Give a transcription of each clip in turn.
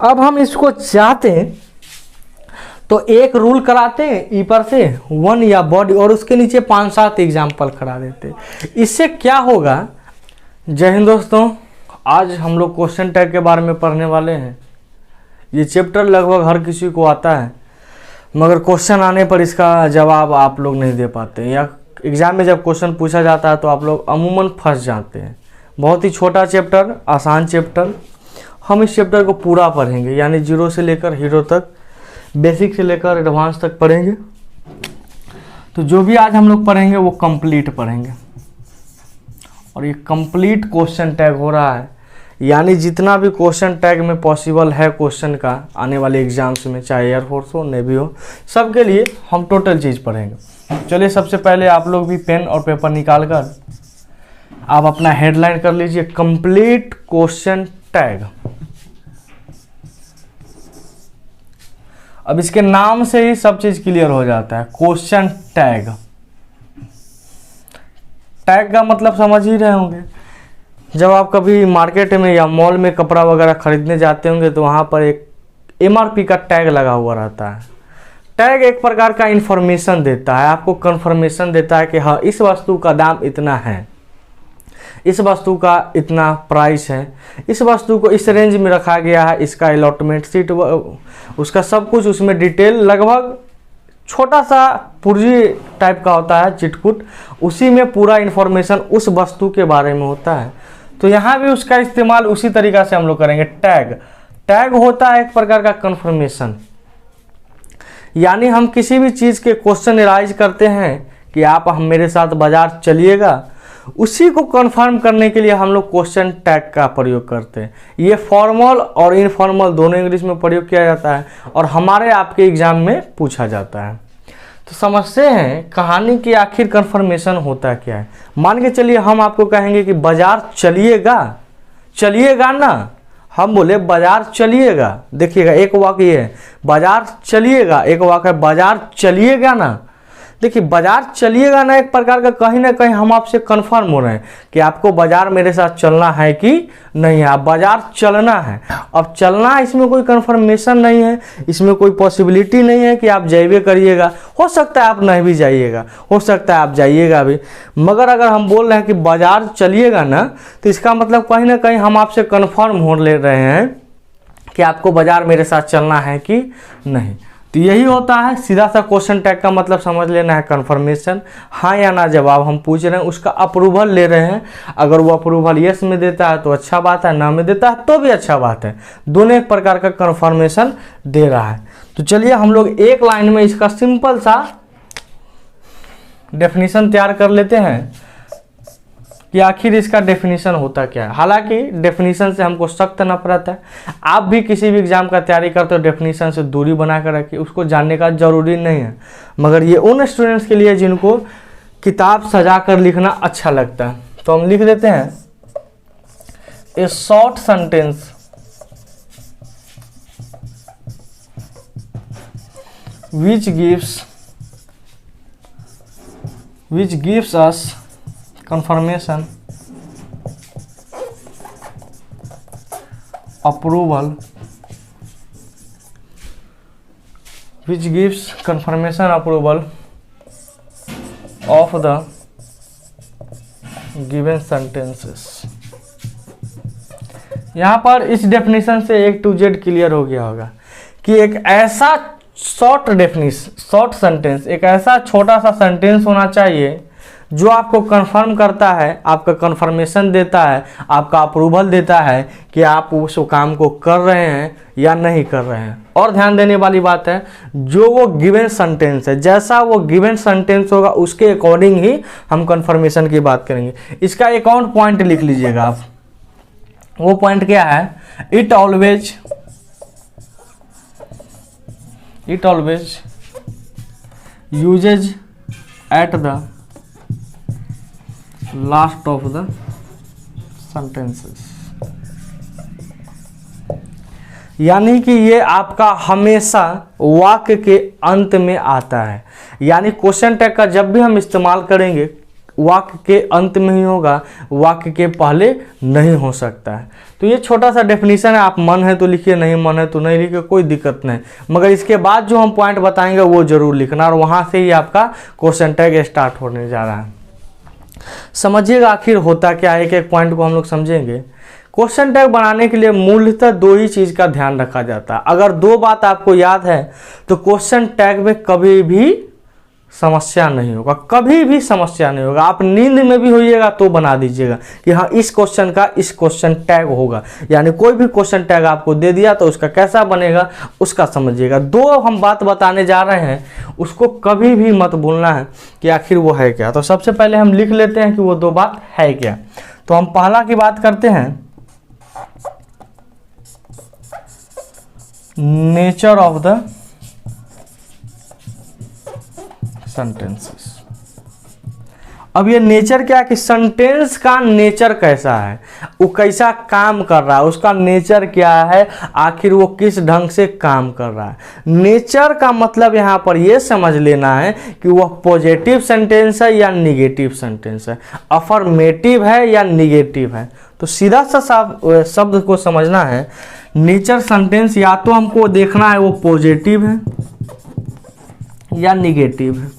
अब हम इसको चाहते हैं तो एक रूल कराते हैं ई पर से 1 या बॉडी और उसके नीचे 5-7 एग्जाम्पल करा देते हैं। इससे क्या होगा, जय हिंद दोस्तों, आज हम लोग क्वेश्चन टैग के बारे में पढ़ने वाले हैं। ये चैप्टर लगभग हर किसी को आता है, मगर क्वेश्चन आने पर इसका जवाब आप लोग नहीं दे पाते, या एग्ज़ाम में जब क्वेश्चन पूछा जाता है तो आप लोग अमूमन फंस जाते हैं। बहुत ही छोटा चैप्टर, आसान चैप्टर। हम इस चैप्टर को पूरा पढ़ेंगे, यानी 0 से लेकर हीरो तक, बेसिक से लेकर एडवांस तक पढ़ेंगे। तो जो भी आज हम लोग पढ़ेंगे वो कंप्लीट पढ़ेंगे, और ये कंप्लीट क्वेश्चन टैग हो रहा है, यानी जितना भी क्वेश्चन टैग में पॉसिबल है क्वेश्चन का आने वाले एग्जाम्स में, चाहे एयरफोर्स हो, नेवी हो, सबके लिए हम टोटल चीज़ पढ़ेंगे। चलिए सबसे पहले आप लोग भी पेन और पेपर निकाल कर आप अपना हेडलाइन कर लीजिए, कंप्लीट क्वेश्चन टैग। अब इसके नाम से ही सब चीज क्लियर हो जाता है, क्वेश्चन टैग। टैग का मतलब समझ ही रहे होंगे। जब आप कभी मार्केट में या मॉल में कपड़ा वगैरह खरीदने जाते होंगे तो वहाँ पर एक MRP का टैग लगा हुआ रहता है। टैग एक प्रकार का इंफॉर्मेशन देता है, आपको कंफर्मेशन देता है कि हाँ इस वस्तु का दाम इतना है, इस वस्तु का इतना प्राइस है, इस वस्तु को इस रेंज में रखा गया है, इसका अलॉटमेंट सीट, उसका सब कुछ उसमें डिटेल, लगभग छोटा सा पुर्जी टाइप का होता है चिटकुट, उसी में पूरा इन्फॉर्मेशन उस वस्तु के बारे में होता है। तो यहाँ भी उसका इस्तेमाल उसी तरीक़ा से हम लोग करेंगे। टैग, टैग होता है एक प्रकार का कंफर्मेशन, यानी हम किसी भी चीज़ के क्वेश्चन एराइज करते हैं कि आप हम मेरे साथ बाजार चलिएगा, उसी को कंफर्म करने के लिए हम लोग क्वेश्चन टैग का प्रयोग करते हैं। ये फॉर्मल और इनफॉर्मल दोनों इंग्लिश में प्रयोग किया जाता है और हमारे आपके एग्जाम में पूछा जाता है। तो समझते हैं कहानी की आखिर कंफर्मेशन होता क्या है। मान के चलिए हम आपको कहेंगे कि बाजार चलिएगा, चलिएगा ना, हम बोले बाजार चलिएगा। देखिएगा एक वाक्य है बाजार चलिएगा, एक वाक्य है बाजार चलिएगा ना। देखिए बाजार चलिएगा ना एक प्रकार का कहीं ना कहीं हम आपसे कंफर्म हो रहे हैं कि आपको बाजार मेरे साथ चलना है कि नहीं है, आप बाजार चलना है। अब चलना, इसमें कोई कंफर्मेशन नहीं है, इसमें कोई पॉसिबिलिटी नहीं है कि आप जाइए करिएगा। हो सकता है आप नहीं भी जाइएगा, हो सकता है आप जाइएगा भी, मगर अगर हम बोल रहे हैं कि बाजार चलिएगा ना, तो इसका मतलब कहीं ना कहीं हम आपसे कंफर्म हो ले रहे हैं कि आपको बाजार मेरे साथ चलना है कि नहीं। तो यही होता है सीधा सा क्वेश्चन टैग का मतलब समझ लेना है कंफर्मेशन, हाँ या ना जवाब हम पूछ रहे हैं, उसका अप्रूवल ले रहे हैं। अगर वो अप्रूवल यस में देता है तो अच्छा बात है, ना में देता है तो भी अच्छा बात है, दोनों एक प्रकार का कंफर्मेशन दे रहा है। तो चलिए हम लोग एक लाइन में इसका सिंपल सा डेफिनेशन तैयार कर लेते हैं कि आखिर इसका डेफिनेशन होता क्या है। हालांकि डेफिनेशन से हमको सख्त नफरत है, आप भी किसी भी एग्जाम का तैयारी करते हो डेफिनेशन से दूरी बना कर रखिए, उसको जानने का जरूरी नहीं है। मगर ये उन स्टूडेंट्स के लिए जिनको किताब सजा कर लिखना अच्छा लगता है। तो हम लिख देते हैं ए short sentence which gives us confirmation, approval, which gives confirmation approval of the given sentences। यहाँ पर इस डेफिनेशन से A to Z क्लियर हो गया होगा कि एक ऐसा शॉर्ट सेंटेंस, एक ऐसा छोटा सा सेंटेंस होना चाहिए जो आपको कंफर्म करता है, आपका कंफर्मेशन देता है, आपका अप्रूवल देता है कि आप उस काम को कर रहे हैं या नहीं कर रहे हैं। और ध्यान देने वाली बात है, जो वो गिवन सेंटेंस है, जैसा वो गिवन सेंटेंस होगा उसके अकॉर्डिंग ही हम कंफर्मेशन की बात करेंगे। इसका एक और पॉइंट लिख लीजिएगा आप। वो पॉइंट क्या है, it always uses at the last of the sentences, यानी कि ये आपका हमेशा वाक्य के अंत में आता है। यानी क्वेश्चन टैग का जब भी हम इस्तेमाल करेंगे वाक्य के अंत में ही होगा, वाक्य के पहले नहीं हो सकता है। तो ये छोटा सा डेफिनेशन है, आप मन है तो लिखिए, नहीं मन है तो नहीं लिखिए, कोई दिक्कत नहीं। मगर इसके बाद जो हम पॉइंट बताएंगे वो जरूर लिखना, और वहाँ से ही आपका क्वेश्चन टैग स्टार्ट होने जा रहा है। समझिएगा आखिर होता क्या है, एक एक पॉइंट को हम लोग समझेंगे। क्वेश्चन टैग बनाने के लिए मूलतः दो ही चीज़ का ध्यान रखा जाता है। अगर दो बात आपको याद है तो क्वेश्चन टैग में कभी भी समस्या नहीं होगा, कभी भी समस्या नहीं होगा। आप नींद में भी होइएगा तो बना दीजिएगा कि हाँ इस क्वेश्चन का इस क्वेश्चन टैग होगा, यानी कोई भी क्वेश्चन टैग आपको दे दिया तो उसका कैसा बनेगा उसका समझिएगा। दो हम बात बताने जा रहे हैं, उसको कभी भी मत भूलना है कि आखिर वो है क्या। तो सबसे पहले हम लिख लेते हैं कि वो दो बात है क्या। तो हम पहला की बात करते हैं, नेचर ऑफ द सेंटेंसेस। अब ये नेचर क्या है कि सेंटेंस का नेचर कैसा है, वो कैसा काम कर रहा है, उसका नेचर क्या है, आखिर वो किस ढंग से काम कर रहा है। नेचर का मतलब यहाँ पर ये समझ लेना है कि वह पॉजिटिव सेंटेंस है या निगेटिव सेंटेंस है, अफर्मेटिव है या निगेटिव है। तो सीधा सा शब्द को समझना है, नेचर सेंटेंस या तो हमको देखना है वो पॉजिटिव है या निगेटिव है।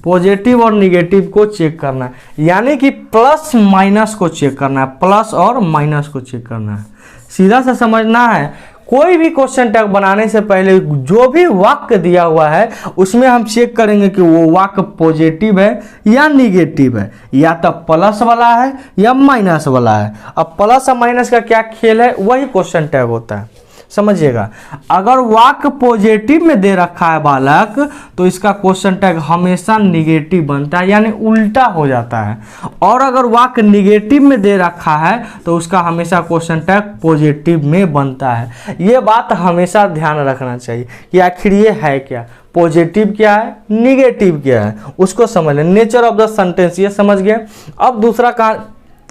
पॉजिटिव और निगेटिव को चेक करना है, यानी कि प्लस माइनस को चेक करना है, प्लस और माइनस को चेक करना है। सीधा सा समझना है, कोई भी क्वेश्चन टैग बनाने से पहले जो भी वाक्य दिया हुआ है उसमें हम चेक करेंगे कि वो वाक्य पॉजिटिव है या निगेटिव है, या तो प्लस वाला है या माइनस वाला है। अब प्लस और माइनस का क्या खेल है, वही क्वेश्चन टैग होता है, समझिएगा। अगर वाक्य पॉजिटिव में दे रखा है बालक तो इसका क्वेश्चन टैग हमेशा निगेटिव बनता है, यानी उल्टा हो जाता है। और अगर वाक्य निगेटिव में दे रखा है तो उसका हमेशा क्वेश्चन टैग पॉजिटिव में बनता है। ये बात हमेशा ध्यान रखना चाहिए कि आखिर ये है क्या, पॉजिटिव क्या है, निगेटिव क्या है, उसको समझ लें। नेचर ऑफ द सेंटेंस ये समझ गए। अब दूसरा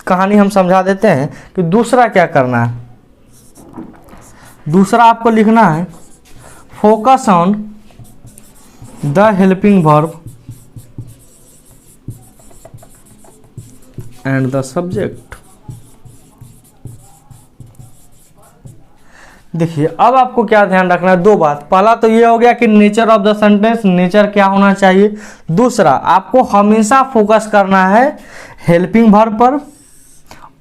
कहानी हम समझा देते हैं कि दूसरा क्या करना है। दूसरा आपको लिखना है, focus on the helping verb and the subject. देखिए अब आपको क्या ध्यान रखना है, दो बात। पहला तो ये हो गया कि nature of the sentence, nature क्या होना चाहिए। दूसरा आपको हमेशा फोकस करना है हेल्पिंग वर्ब पर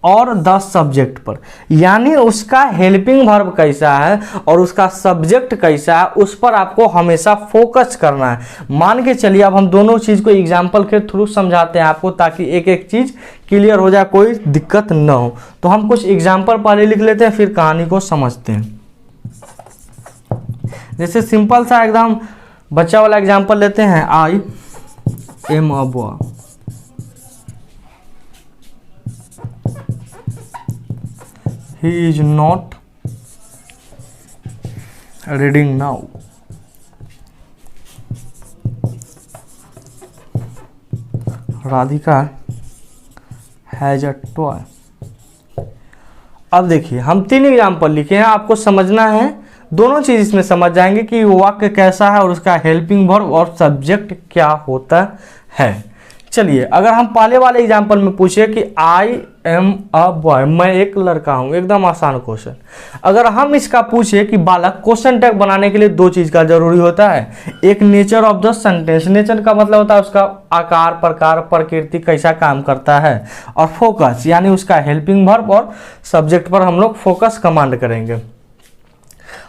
और द सब्जेक्ट पर, यानी उसका हेल्पिंग वर्ब कैसा है और उसका सब्जेक्ट कैसा है उस पर आपको हमेशा फोकस करना है। मान के चलिए अब हम दोनों चीज़ को एग्जाम्पल के थ्रू समझाते हैं आपको, ताकि एक एक चीज़ क्लियर हो जाए, कोई दिक्कत न हो। तो हम कुछ एग्जाम्पल पहले लिख लेते हैं, फिर कहानी को समझते हैं। जैसे सिंपल सा एकदम बच्चा वाला एग्जाम्पल लेते हैं, I am a boy. He is not reading now. Radhika has a toy. अब देखिए हम तीन एग्जाम्पल लिखे हैं, आपको समझना है, दोनों चीज इसमें समझ जाएंगे कि वाक्य कैसा है और उसका हेल्पिंग वर्ब और सब्जेक्ट क्या होता है। चलिए अगर हम पहले वाले एग्जाम्पल में पूछे कि आई एम अ बॉय, मैं एक लड़का हूं, एकदम आसान क्वेश्चन। अगर हम इसका पूछे कि बालक, क्वेश्चन टैग बनाने के लिए दो चीज का जरूरी होता है, एक nature of the sentence, nature का मतलब होता है उसका आकार, प्रकार, प्रकृति कैसा काम करता है, और फोकस यानी उसका हेल्पिंग वर्ब और सब्जेक्ट पर हम लोग फोकस कमांड करेंगे।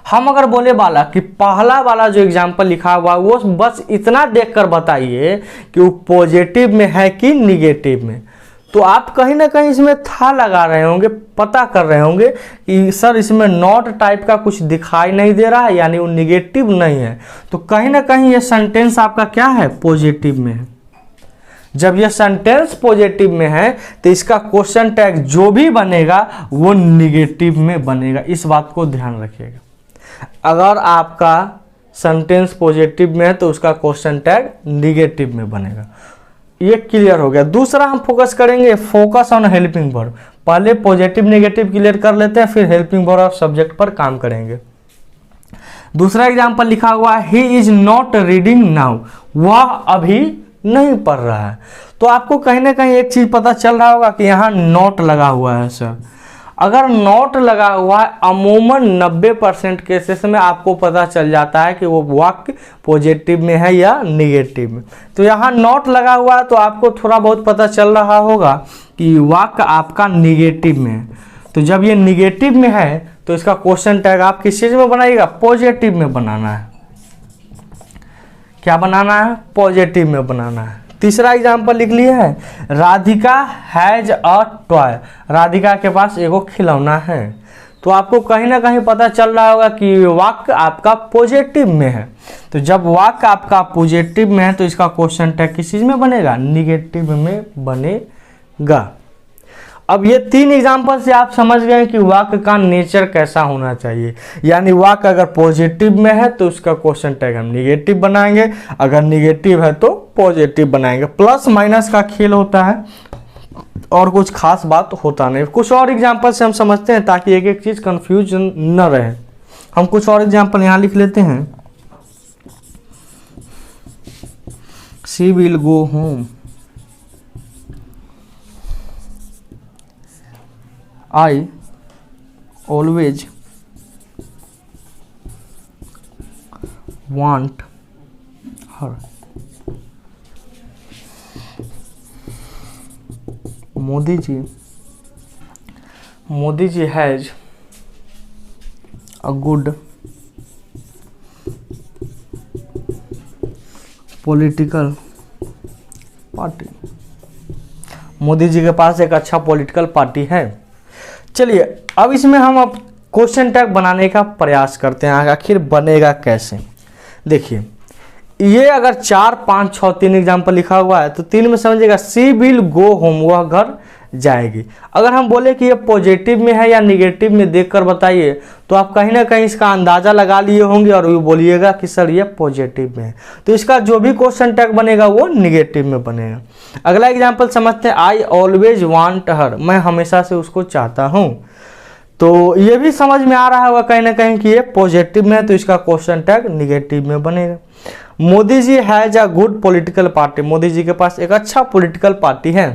हम अगर बोले बालक कि पहला वाला जो एग्जाम्पल लिखा हुआ वो बस इतना देखकर बताइए कि वो पॉजिटिव में है कि निगेटिव में, तो आप कहीं ना कहीं इसमें था लगा रहे होंगे, पता कर रहे होंगे कि सर इसमें नॉट टाइप का कुछ दिखाई नहीं दे रहा है, यानी वो निगेटिव नहीं है। तो कहीं ना कहीं ये सेंटेंस आपका क्या है, पॉजिटिव में है। जब यह सेंटेंस पॉजिटिव में है तो इसका क्वेश्चन टैग जो भी बनेगा वो निगेटिव में बनेगा, इस बात को ध्यान रखिएगा। अगर आपका सेंटेंस पॉजिटिव में है तो उसका क्वेश्चन टैग निगेटिव में बनेगा। ये क्लियर हो गया। दूसरा हम फोकस करेंगे, फोकस ऑन हेल्पिंग वर्ब। पहले पॉजिटिव नेगेटिव क्लियर कर लेते हैं, फिर हेल्पिंग वर्ब और सब्जेक्ट पर काम करेंगे। दूसरा एग्जांपल लिखा हुआ है, he is not reading now, वह अभी नहीं पढ़ रहा है। तो आपको कहीं ना कहीं एक चीज़ पता चल रहा होगा कि यहाँ नॉट लगा हुआ है सर। अगर नॉट लगा हुआ है अमूमन 90% केसेस में आपको पता चल जाता है कि वो वाक्य पॉजिटिव में है या निगेटिव में। तो यहाँ नॉट लगा हुआ है तो आपको थोड़ा बहुत पता चल रहा होगा कि वाक्य आपका निगेटिव में है। तो जब ये निगेटिव में है तो इसका क्वेश्चन टैग आप किस चीज़ में बनाइएगा? पॉजिटिव में बनाना है। क्या बनाना है? पॉजिटिव में बनाना है। तीसरा एग्जाम्पल लिख लिया है, Radhika has a toy. Radhika के पास एगो खिलौना है। तो आपको कहीं ना कहीं पता चल रहा होगा कि वाक्य आपका पॉजिटिव में है। तो जब वाक्य आपका पॉजिटिव में है तो इसका क्वेश्चन टैग किस चीज़ में बनेगा? निगेटिव में बनेगा। अब ये 3 एग्जाम्पल से आप समझ गए कि वाक्य का नेचर कैसा होना चाहिए। यानी वाक्य अगर पॉजिटिव में है तो उसका क्वेश्चन टैग हम निगेटिव बनाएंगे, अगर निगेटिव है तो पॉजिटिव बनाएंगे। प्लस माइनस का खेल होता है और कुछ खास बात होता नहीं। कुछ और एग्जाम्पल से हम समझते हैं ताकि एक एक चीज़ कंफ्यूजन न रहे। हम कुछ और एग्जाम्पल यहाँ लिख लेते हैं। She will go home, I always want her. Modi ji has a good political party. Modi ji के पास एक अच्छा पॉलिटिकल पार्टी है। चलिए अब इसमें हम अब क्वेश्चन टैग बनाने का प्रयास करते हैं, आखिर बनेगा कैसे। देखिए ये अगर 4, 5, 6, 3 एग्जाम्पल लिखा हुआ है तो 3 में समझिएगा सी विल गो होम, वह घर जाएगी। अगर हम बोले कि ये पॉजिटिव में है या निगेटिव में देखकर बताइए तो आप कहीं ना कहीं इसका अंदाज़ा लगा लिए होंगे और वो बोलिएगा कि सर ये पॉजिटिव में है। तो इसका जो भी क्वेश्चन टैग बनेगा वो निगेटिव में बनेगा। अगला एग्जाम्पल समझते हैं, आई ऑलवेज वांट हर, मैं हमेशा से उसको चाहता हूँ। तो ये भी समझ में आ रहा होगा कहीं ना कहीं कि ये पॉजिटिव में है तो इसका क्वेश्चन टैग निगेटिव में बनेगा। Modi ji has a good political party, Modi ji के पास एक अच्छा पॉलिटिकल पार्टी है।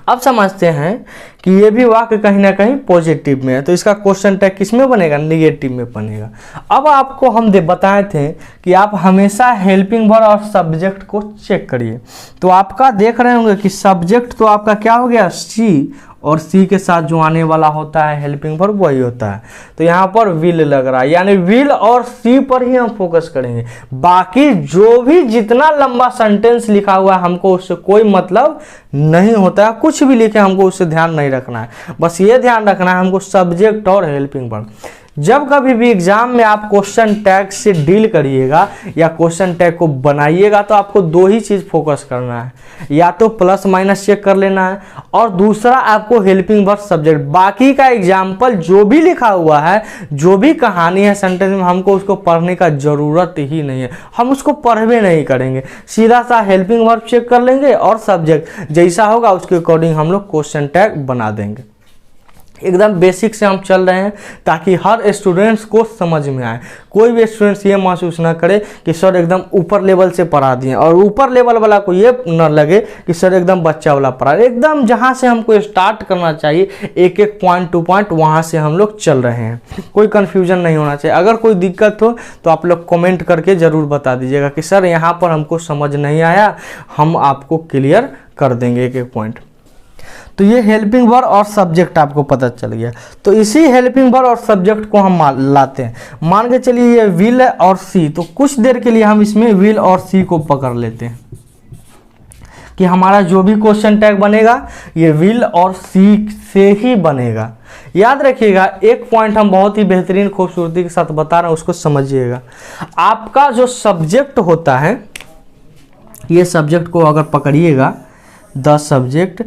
अब समझते हैं कि ये भी वाक्य कहीं ना कहीं पॉजिटिव में है तो इसका क्वेश्चन टैग किस में बनेगा? निगेटिव में बनेगा। अब आपको हम बताए थे कि आप हमेशा हेल्पिंग वर्ब और सब्जेक्ट को चेक करिए। तो आपका देख रहे होंगे कि सब्जेक्ट तो आपका क्या हो गया? सी, और सी के साथ जो आने वाला होता है हेल्पिंग वर्ब वही होता है। तो यहाँ पर विल लग रहा है, यानी विल और सी पर ही हम फोकस करेंगे। बाकी जो भी जितना लंबा सेंटेंस लिखा हुआ है हमको उससे कोई मतलब नहीं होता है। कुछ भी लिखे हमको उससे ध्यान नहीं रखना है, बस ये ध्यान रखना है हमको सब्जेक्ट और हेल्पिंग वर्ब। जब कभी भी एग्जाम में आप क्वेश्चन टैग से डील करिएगा या क्वेश्चन टैग को बनाइएगा तो आपको 2 ही चीज़ फोकस करना है, या तो प्लस माइनस चेक कर लेना है और दूसरा आपको हेल्पिंग वर्ब सब्जेक्ट। बाकी का एग्जाम्पल जो भी लिखा हुआ है, जो भी कहानी है सेंटेंस में, हमको उसको पढ़ने का ज़रूरत ही नहीं है, हम उसको पढ़वे नहीं करेंगे। सीधा सा हेल्पिंग वर्ब चेक कर लेंगे और सब्जेक्ट जैसा होगा उसके अकॉर्डिंग हम लोग क्वेश्चन टैग बना देंगे। एकदम बेसिक से हम चल रहे हैं ताकि हर स्टूडेंट्स को समझ में आए। कोई भी स्टूडेंट्स ये महसूस ना करे कि सर एकदम ऊपर लेवल से पढ़ा दिए, और ऊपर लेवल वाला को ये न लगे कि सर एकदम बच्चा वाला पढ़ा। एकदम जहाँ से हमको स्टार्ट करना चाहिए एक एक पॉइंट टू पॉइंट वहाँ से हम लोग चल रहे हैं। कोई कन्फ्यूजन नहीं होना चाहिए। अगर कोई दिक्कत हो तो आप लोग कमेंट करके ज़रूर बता दीजिएगा कि सर यहाँ पर हमको समझ नहीं आया, हम आपको क्लियर कर देंगे एक एक पॉइंट। तो ये हेल्पिंग वर्ब और सब्जेक्ट आपको पता चल गया। तो इसी हेल्पिंग वर्ब और सब्जेक्ट को हम लाते हैं। मान के चलिए ये विल और सी, तो कुछ देर के लिए हम इसमें विल और सी को पकड़ लेते हैं कि हमारा जो भी क्वेश्चन टैग बनेगा ये विल और सी से ही बनेगा। याद रखिएगा एक पॉइंट हम बहुत ही बेहतरीन खूबसूरती के साथ बता रहे हैं, उसको समझिएगा। आपका जो सब्जेक्ट होता है, ये सब्जेक्ट को अगर पकड़िएगा द सब्जेक्ट,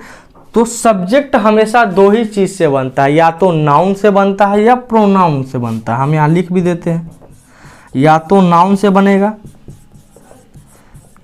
तो सब्जेक्ट हमेशा 2 ही चीज़ से बनता है, या तो नाउन से बनता है या प्रोनाउन से बनता है। हम यहाँ लिख भी देते हैं, या तो नाउन से बनेगा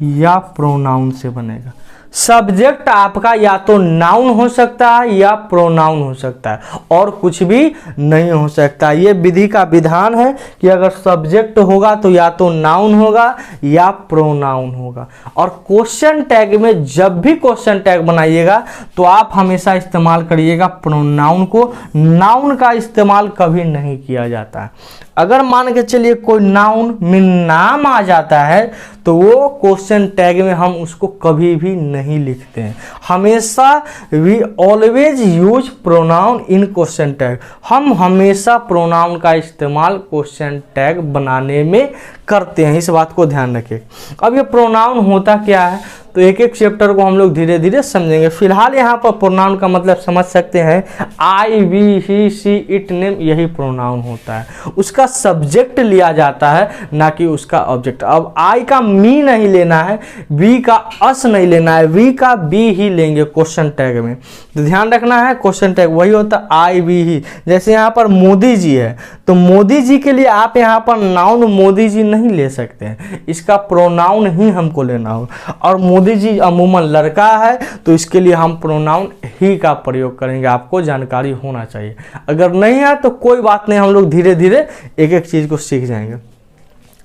या प्रोनाउन से बनेगा। सब्जेक्ट आपका या तो नाउन हो सकता है या प्रोनाउन हो सकता है, और कुछ भी नहीं हो सकता। ये विधि का विधान है कि अगर सब्जेक्ट होगा तो या तो नाउन होगा या प्रोनाउन होगा। और क्वेश्चन टैग में जब भी क्वेश्चन टैग बनाइएगा तो आप हमेशा इस्तेमाल करिएगा प्रोनाउन को, नाउन का इस्तेमाल कभी नहीं किया जाता है। अगर मान के चलिए कोई नाउन में नाम आ जाता है तो वो क्वेश्चन टैग में हम उसको कभी भी नहीं लिखते हैं। हमेशा we always use pronoun in question tag. हम हमेशा प्रोनाउन का इस्तेमाल क्वेश्चन टैग बनाने में करते हैं, इस बात को ध्यान रखें। अब ये प्रोनाउन होता क्या है तो एक एक चैप्टर को हम लोग धीरे धीरे समझेंगे। फिलहाल यहाँ पर प्रोनाउन का मतलब समझ सकते हैं, I, we, he, she, it, name, यही प्रोनाउन होता है। उसका सब्जेक्ट लिया जाता है ना कि उसका ऑब्जेक्ट। अब आई का मी नहीं लेना है, वी का अस नहीं लेना है, वी का बी ही लेंगे क्वेश्चन टैग में। तो ध्यान रखना है क्वेश्चन टैग वही होता है आई, वी, ही। जैसे यहाँ पर मोदी जी है तो मोदी जी के लिए आप यहाँ पर नाउन मोदी जी नहीं ले सकते हैं, इसका प्रोनाउन ही हमको लेना होगा। और मोदी जी अमूमन लड़का है तो इसके लिए हम प्रोनाउन ही का प्रयोग करेंगे, आपको जानकारी होना चाहिए। अगर नहीं है तो कोई बात नहीं, हम लोग धीरे धीरे एक एक चीज को सीख जाएंगे।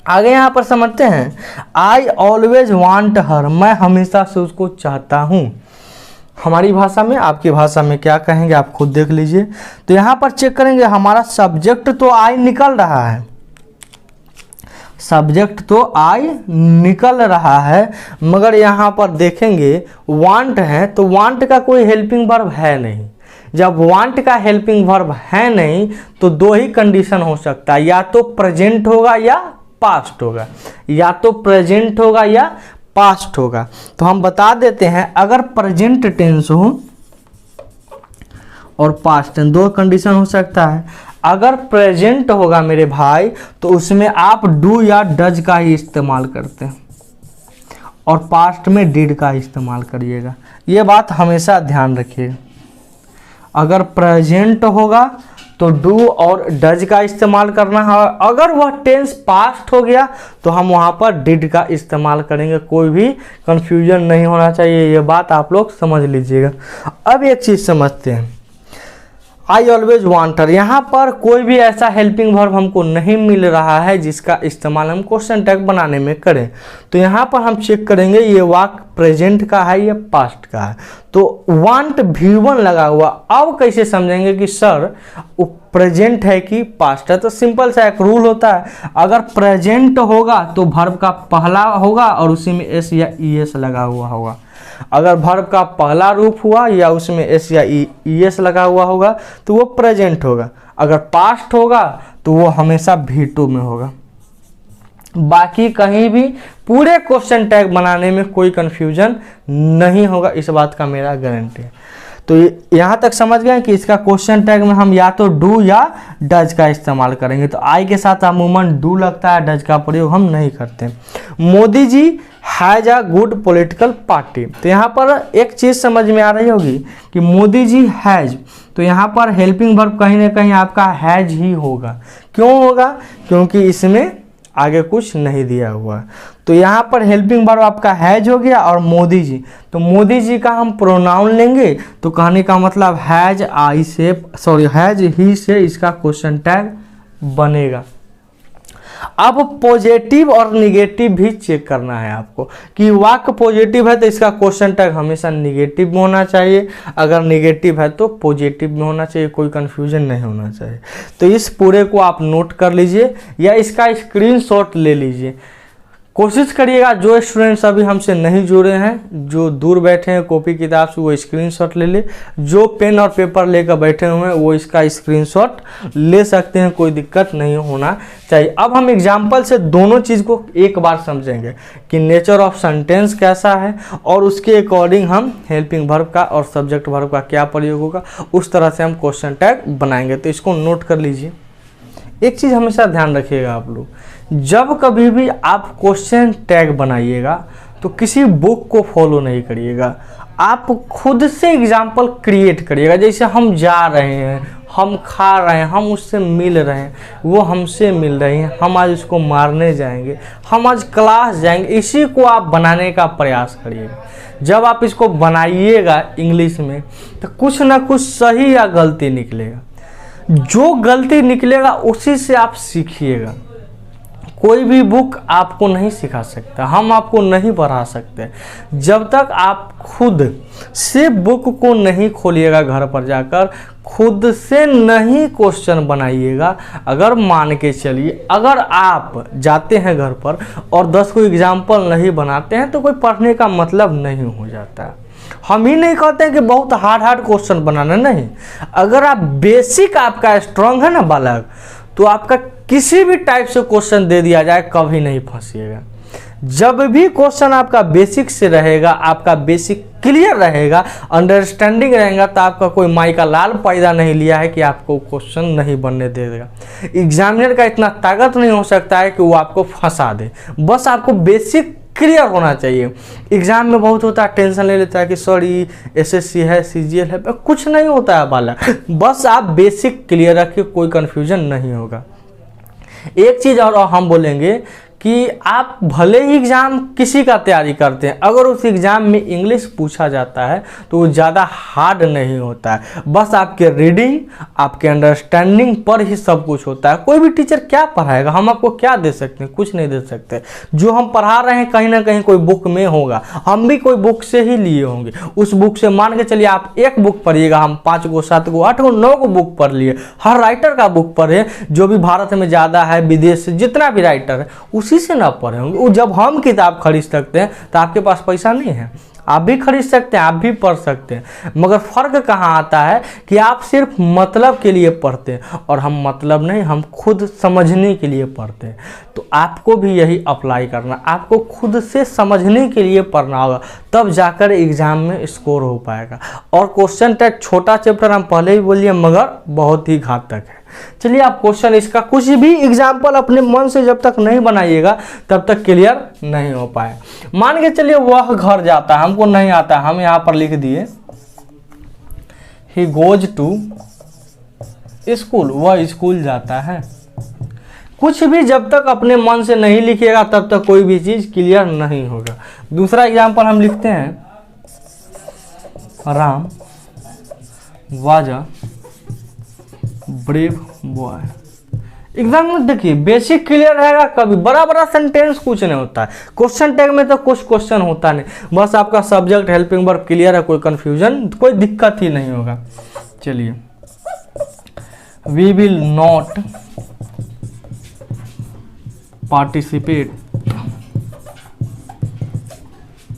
आगे यहाँ पर समझते हैं, आई ऑलवेज वांट हर, मैं हमेशा से उसको चाहता हूँ। हमारी भाषा में, आपकी भाषा में क्या कहेंगे आप खुद देख लीजिए। तो यहाँ पर चेक करेंगे, हमारा सब्जेक्ट तो आई निकल रहा है, सब्जेक्ट तो आई निकल रहा है, मगर यहाँ पर देखेंगे वांट है तो वांट का कोई हेल्पिंग वर्ब है नहीं। जब वांट का हेल्पिंग वर्ब है नहीं तो दो ही कंडीशन हो सकता है, या तो प्रेजेंट होगा या पास्ट होगा, या तो प्रेजेंट होगा या पास्ट होगा। तो हम बता देते हैं, अगर प्रेजेंट टेंस हो और पास्ट टेंस, दो कंडीशन हो सकता है। अगर प्रेजेंट होगा मेरे भाई तो उसमें आप डू या डज का ही इस्तेमाल करते हैं, और पास्ट में डिड का इस्तेमाल करिएगा। ये बात हमेशा ध्यान रखिएगा। अगर प्रेजेंट होगा तो डू और डज का इस्तेमाल करना है, अगर वह टेंस पास्ट हो गया तो हम वहाँ पर डिड का इस्तेमाल करेंगे। कोई भी कंफ्यूजन नहीं होना चाहिए, ये बात आप लोग समझ लीजिएगा। अब एक चीज़ समझते हैं, आई ऑलवेज वांट हर, यहाँ पर कोई भी ऐसा हेल्पिंग वर्ब हमको नहीं मिल रहा है जिसका इस्तेमाल हम क्वेश्चन टैग बनाने में करें। तो यहाँ पर हम चेक करेंगे ये वाक्य प्रेजेंट का है या पास्ट का है। तो वांट V1 लगा हुआ, अब कैसे समझेंगे कि सर वो प्रेजेंट है कि पास्ट है। तो सिंपल सा एक रूल होता है, अगर प्रेजेंट होगा तो वर्ब का पहला होगा और उसी में एस या ई एस लगा हुआ होगा। अगर वर्ब का पहला रूप हुआ या उसमें एस या ई एस लगा हुआ होगा तो वो प्रेजेंट होगा। अगर पास्ट होगा तो वो हमेशा V2 में होगा। बाकी कहीं भी पूरे क्वेश्चन टैग बनाने में कोई कंफ्यूजन नहीं होगा, इस बात का मेरा गारंटी है। तो यहाँ तक समझ गए कि इसका क्वेश्चन टैग में हम या तो डू या डज का इस्तेमाल करेंगे। तो आई के साथ अमूमन डू लगता है, डज का प्रयोग हम नहीं करते। Modi ji has a good political party, तो यहाँ पर एक चीज़ समझ में आ रही होगी कि मोदी जी हैज, तो यहाँ पर हेल्पिंग वर्ब कहीं ना कहीं आपका हैज ही होगा। क्यों होगा? क्योंकि इसमें आगे कुछ नहीं दिया हुआ। तो यहाँ पर हेल्पिंग वर्ब आपका हैज हो गया और मोदी जी, तो मोदी जी का हम प्रोनाउन लेंगे। तो कहने का मतलब हैज आई से, सॉरी हैज ही से इसका क्वेश्चन टैग बनेगा। अब पॉजिटिव और निगेटिव भी चेक करना है आपको कि वाक्य पॉजिटिव है तो इसका क्वेश्चन टैग हमेशा निगेटिव में होना चाहिए, अगर निगेटिव है तो पॉजिटिव में होना चाहिए, कोई कंफ्यूजन नहीं होना चाहिए। तो इस पूरे को आप नोट कर लीजिए या इसका स्क्रीनशॉट ले लीजिए। कोशिश करिएगा जो स्टूडेंट्स अभी हमसे नहीं जुड़े हैं, जो दूर बैठे हैं कॉपी किताब से, वो स्क्रीनशॉट ले ले। जो पेन और पेपर लेकर बैठे हुए हैं वो इसका स्क्रीनशॉट ले सकते हैं, कोई दिक्कत नहीं होना चाहिए। अब हम एग्जाम्पल से दोनों चीज़ को एक बार समझेंगे कि नेचर ऑफ सेंटेंस कैसा है और उसके अकॉर्डिंग हम हेल्पिंग वर्ब का और सब्जेक्ट वर्ब का क्या प्रयोग होगा, उस तरह से हम क्वेश्चन टैग बनाएंगे। तो इसको नोट कर लीजिए। एक चीज़ हमेशा ध्यान रखिएगा आप लोग, जब कभी भी आप क्वेश्चन टैग बनाइएगा तो किसी बुक को फॉलो नहीं करिएगा, आप खुद से एग्जाम्पल क्रिएट करिएगा। जैसे हम जा रहे हैं, हम खा रहे हैं, हम उससे मिल रहे हैं, वो हमसे मिल रही हैं, हम आज उसको मारने जाएंगे, हम आज क्लास जाएंगे, इसी को आप बनाने का प्रयास करिएगा। जब आप इसको बनाइएगा इंग्लिश में तो कुछ ना कुछ सही या गलती निकलेगा, जो गलती निकलेगा उसी से आप सीखिएगा। कोई भी बुक आपको नहीं सिखा सकता, हम आपको नहीं पढ़ा सकते जब तक आप खुद से बुक को नहीं खोलिएगा, घर पर जाकर खुद से नहीं क्वेश्चन बनाइएगा। अगर मान के चलिए अगर आप जाते हैं घर पर और 10 को एग्जाम्पल नहीं बनाते हैं तो कोई पढ़ने का मतलब नहीं हो जाता है। हम ही नहीं कहते हैं कि बहुत हार्ड क्वेश्चन बनाना, नहीं। अगर आप बेसिक आपका स्ट्रांग है ना बालक, तो आपका किसी भी टाइप से क्वेश्चन दे दिया जाए कभी नहीं फंसिएगा। जब भी क्वेश्चन आपका बेसिक से रहेगा, आपका बेसिक क्लियर रहेगा, अंडरस्टैंडिंग रहेगा, तो आपका कोई माई का लाल पैदा नहीं लिया है कि आपको क्वेश्चन नहीं बनने देगा। एग्जामिनर का इतना ताकत नहीं हो सकता है कि वो आपको फंसा दे, बस आपको बेसिक क्लियर होना चाहिए। एग्जाम में बहुत होता है, टेंशन ले लेता है कि सॉरी एसएससी है, सीजीएल है, कुछ नहीं होता है बालक, बस आप बेसिक क्लियर रखिए, कोई कन्फ्यूजन नहीं होगा। एक चीज़ और हम बोलेंगे कि आप भले ही एग्ज़ाम किसी का तैयारी करते हैं, अगर उस एग्ज़ाम में इंग्लिश पूछा जाता है तो वो ज़्यादा हार्ड नहीं होता है, बस आपके रीडिंग, आपके अंडरस्टैंडिंग पर ही सब कुछ होता है। कोई भी टीचर क्या पढ़ाएगा, हम आपको क्या दे सकते हैं, कुछ नहीं दे सकते। जो हम पढ़ा रहे हैं कहीं ना कहीं कोई बुक में होगा, हम भी कोई बुक से ही लिए होंगे। उस बुक से मान के चलिए आप एक बुक पढ़िएगा, हम 5 गो 7 गो 8 गो 9 गो बुक पढ़ लिए, हर राइटर का बुक पढ़े, जो भी भारत में ज़्यादा है, विदेश से जितना भी राइटर है उसी से ना पढ़े होंगे। जब हम किताब खरीद सकते हैं तो आपके पास पैसा नहीं है, आप भी खरीद सकते हैं, आप भी पढ़ सकते हैं, मगर फर्क कहाँ आता है कि आप सिर्फ मतलब के लिए पढ़ते हैं और हम मतलब नहीं, हम खुद समझने के लिए पढ़ते हैं। तो आपको भी यही अप्लाई करना, आपको खुद से समझने के लिए पढ़ना होगा, तब जाकर एग्जाम में स्कोर हो पाएगा। और क्वेश्चन टैग छोटा चैप्टर हम पहले ही बोलिए मगर बहुत ही घातक है। चलिए आप क्वेश्चन इसका कुछ भी एग्जाम्पल अपने मन से जब तक नहीं बनाइएगा तब तक क्लियर नहीं हो पाए। मान के चलिए वह घर जाता है, हमको नहीं आता, हम यहाँ पर लिख दिए ही गोज टू स्कूल, वह स्कूल जाता है। कुछ भी जब तक अपने मन से नहीं लिखिएगा तब तक कोई भी चीज क्लियर नहीं होगा। दूसरा एग्जाम्पल हम लिखते हैं Ram was a brave boy. Exam में देखिए बेसिक क्लियर रहेगा, कभी बड़ा बड़ा सेंटेंस कुछ नहीं होता है। क्वेश्चन टैग में तो कुछ क्वेश्चन होता नहीं, बस आपका सब्जेक्ट हेल्पिंग वर्ब क्लियर है, कोई कंफ्यूजन कोई दिक्कत ही नहीं होगा। चलिए we will not participate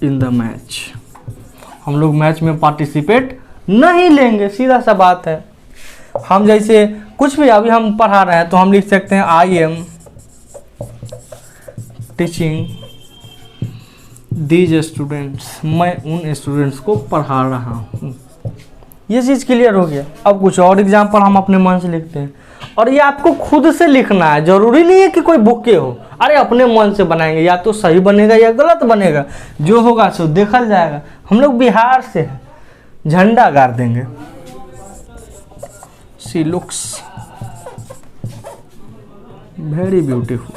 in the match, हम लोग मैच में पार्टिसिपेट नहीं लेंगे, सीधा सा बात है। हम जैसे कुछ भी अभी हम पढ़ा रहे हैं तो हम लिख सकते हैं I am teaching these students, मैं उन स्टूडेंट्स को पढ़ा रहा हूँ। ये चीज़ क्लियर हो गया। अब कुछ और एग्जाम्पल हम अपने मन से लिखते हैं, और ये आपको खुद से लिखना है, जरूरी नहीं है कि कोई बुक के हो। अरे अपने मन से बनाएंगे, या तो सही बनेगा या गलत बनेगा, जो होगा सो देखा जाएगा। हम लोग बिहार से हैं, झंडा गाड़ देंगे। She looks very beautiful.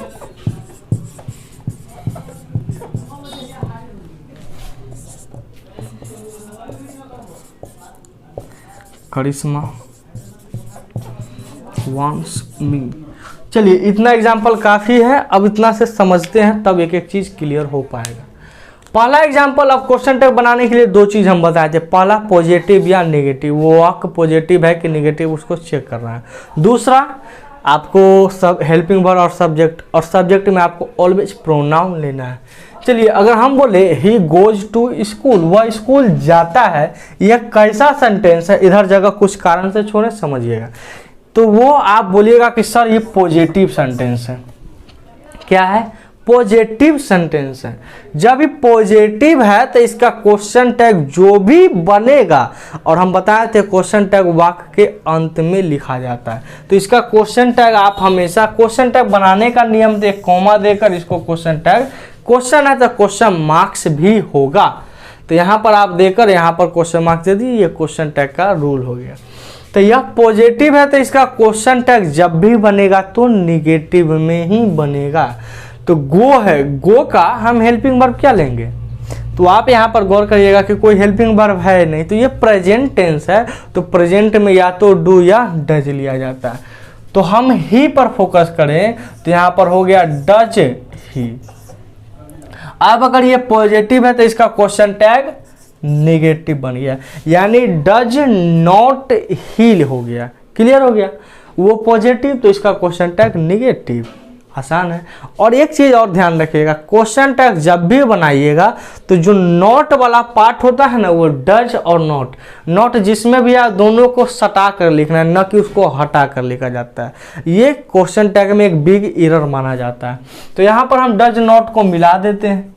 Karishma wants me। चलिए इतना एग्जाम्पल काफ़ी है, अब इतना से समझते हैं तब एक एक चीज़ क्लियर हो पाएगा। पहला एग्जाम्पल, अब क्वेश्चन टैग बनाने के लिए 2 चीज़ हम बताए थे। पहला पॉजिटिव या नेगेटिव, वो वाक्य पॉजिटिव है कि नेगेटिव उसको चेक करना है। दूसरा आपको सब हेल्पिंग वर्ब और सब्जेक्ट में आपको ऑलवेज प्रोनाउन लेना है। चलिए अगर हम बोले ही गोज टू स्कूल, वह स्कूल जाता है, यह कैसा सेंटेंस है, इधर जगह कुछ कारण से छोड़े समझिएगा। तो वो आप बोलिएगा कि सर ये पॉजिटिव सेंटेंस है। क्या है? पॉजिटिव सेंटेंस है। जब ये पॉजिटिव है तो इसका क्वेश्चन टैग जो भी बनेगा, और हम बताए थे क्वेश्चन टैग वाक्य के अंत में लिखा जाता है, तो इसका क्वेश्चन टैग आप हमेशा, क्वेश्चन टैग बनाने का नियम थे कॉमा देकर इसको क्वेश्चन टैग, क्वेश्चन है तो क्वेश्चन मार्क्स भी होगा, तो यहाँ पर आप देकर यहाँ पर क्वेश्चन मार्क्स दे दिए, ये क्वेश्चन टैग का रूल हो गया। तो यह पॉजिटिव है तो इसका क्वेश्चन टैग जब भी बनेगा तो निगेटिव में ही बनेगा। तो गो है, गो का हम हेल्पिंग वर्ब क्या लेंगे? तो आप यहाँ पर गौर करिएगा कि कोई हेल्पिंग वर्ब है नहीं, तो ये प्रेजेंट टेंस है, तो प्रेजेंट में या तो डू या डज लिया जाता है। तो हम ही पर फोकस करें तो यहाँ पर हो गया डज ही। अब अगर ये पॉजिटिव है तो इसका क्वेश्चन टैग नेगेटिव बन गया, यानी डज नॉट ही हो गया। क्लियर हो गया? वो पॉजिटिव तो इसका क्वेश्चन टैग नेगेटिव। आसान है। और एक चीज और ध्यान रखिएगा, क्वेश्चन टैग जब भी बनाइएगा तो जो नॉट वाला पार्ट होता है ना, वो डज और नॉट, नॉट जिसमें भी आप दोनों को सटा कर लिखना है, न कि उसको हटा कर लिखा जाता है। ये क्वेश्चन टैग में एक बिग एरर माना जाता है। तो यहाँ पर हम डज नॉट को मिला देते हैं,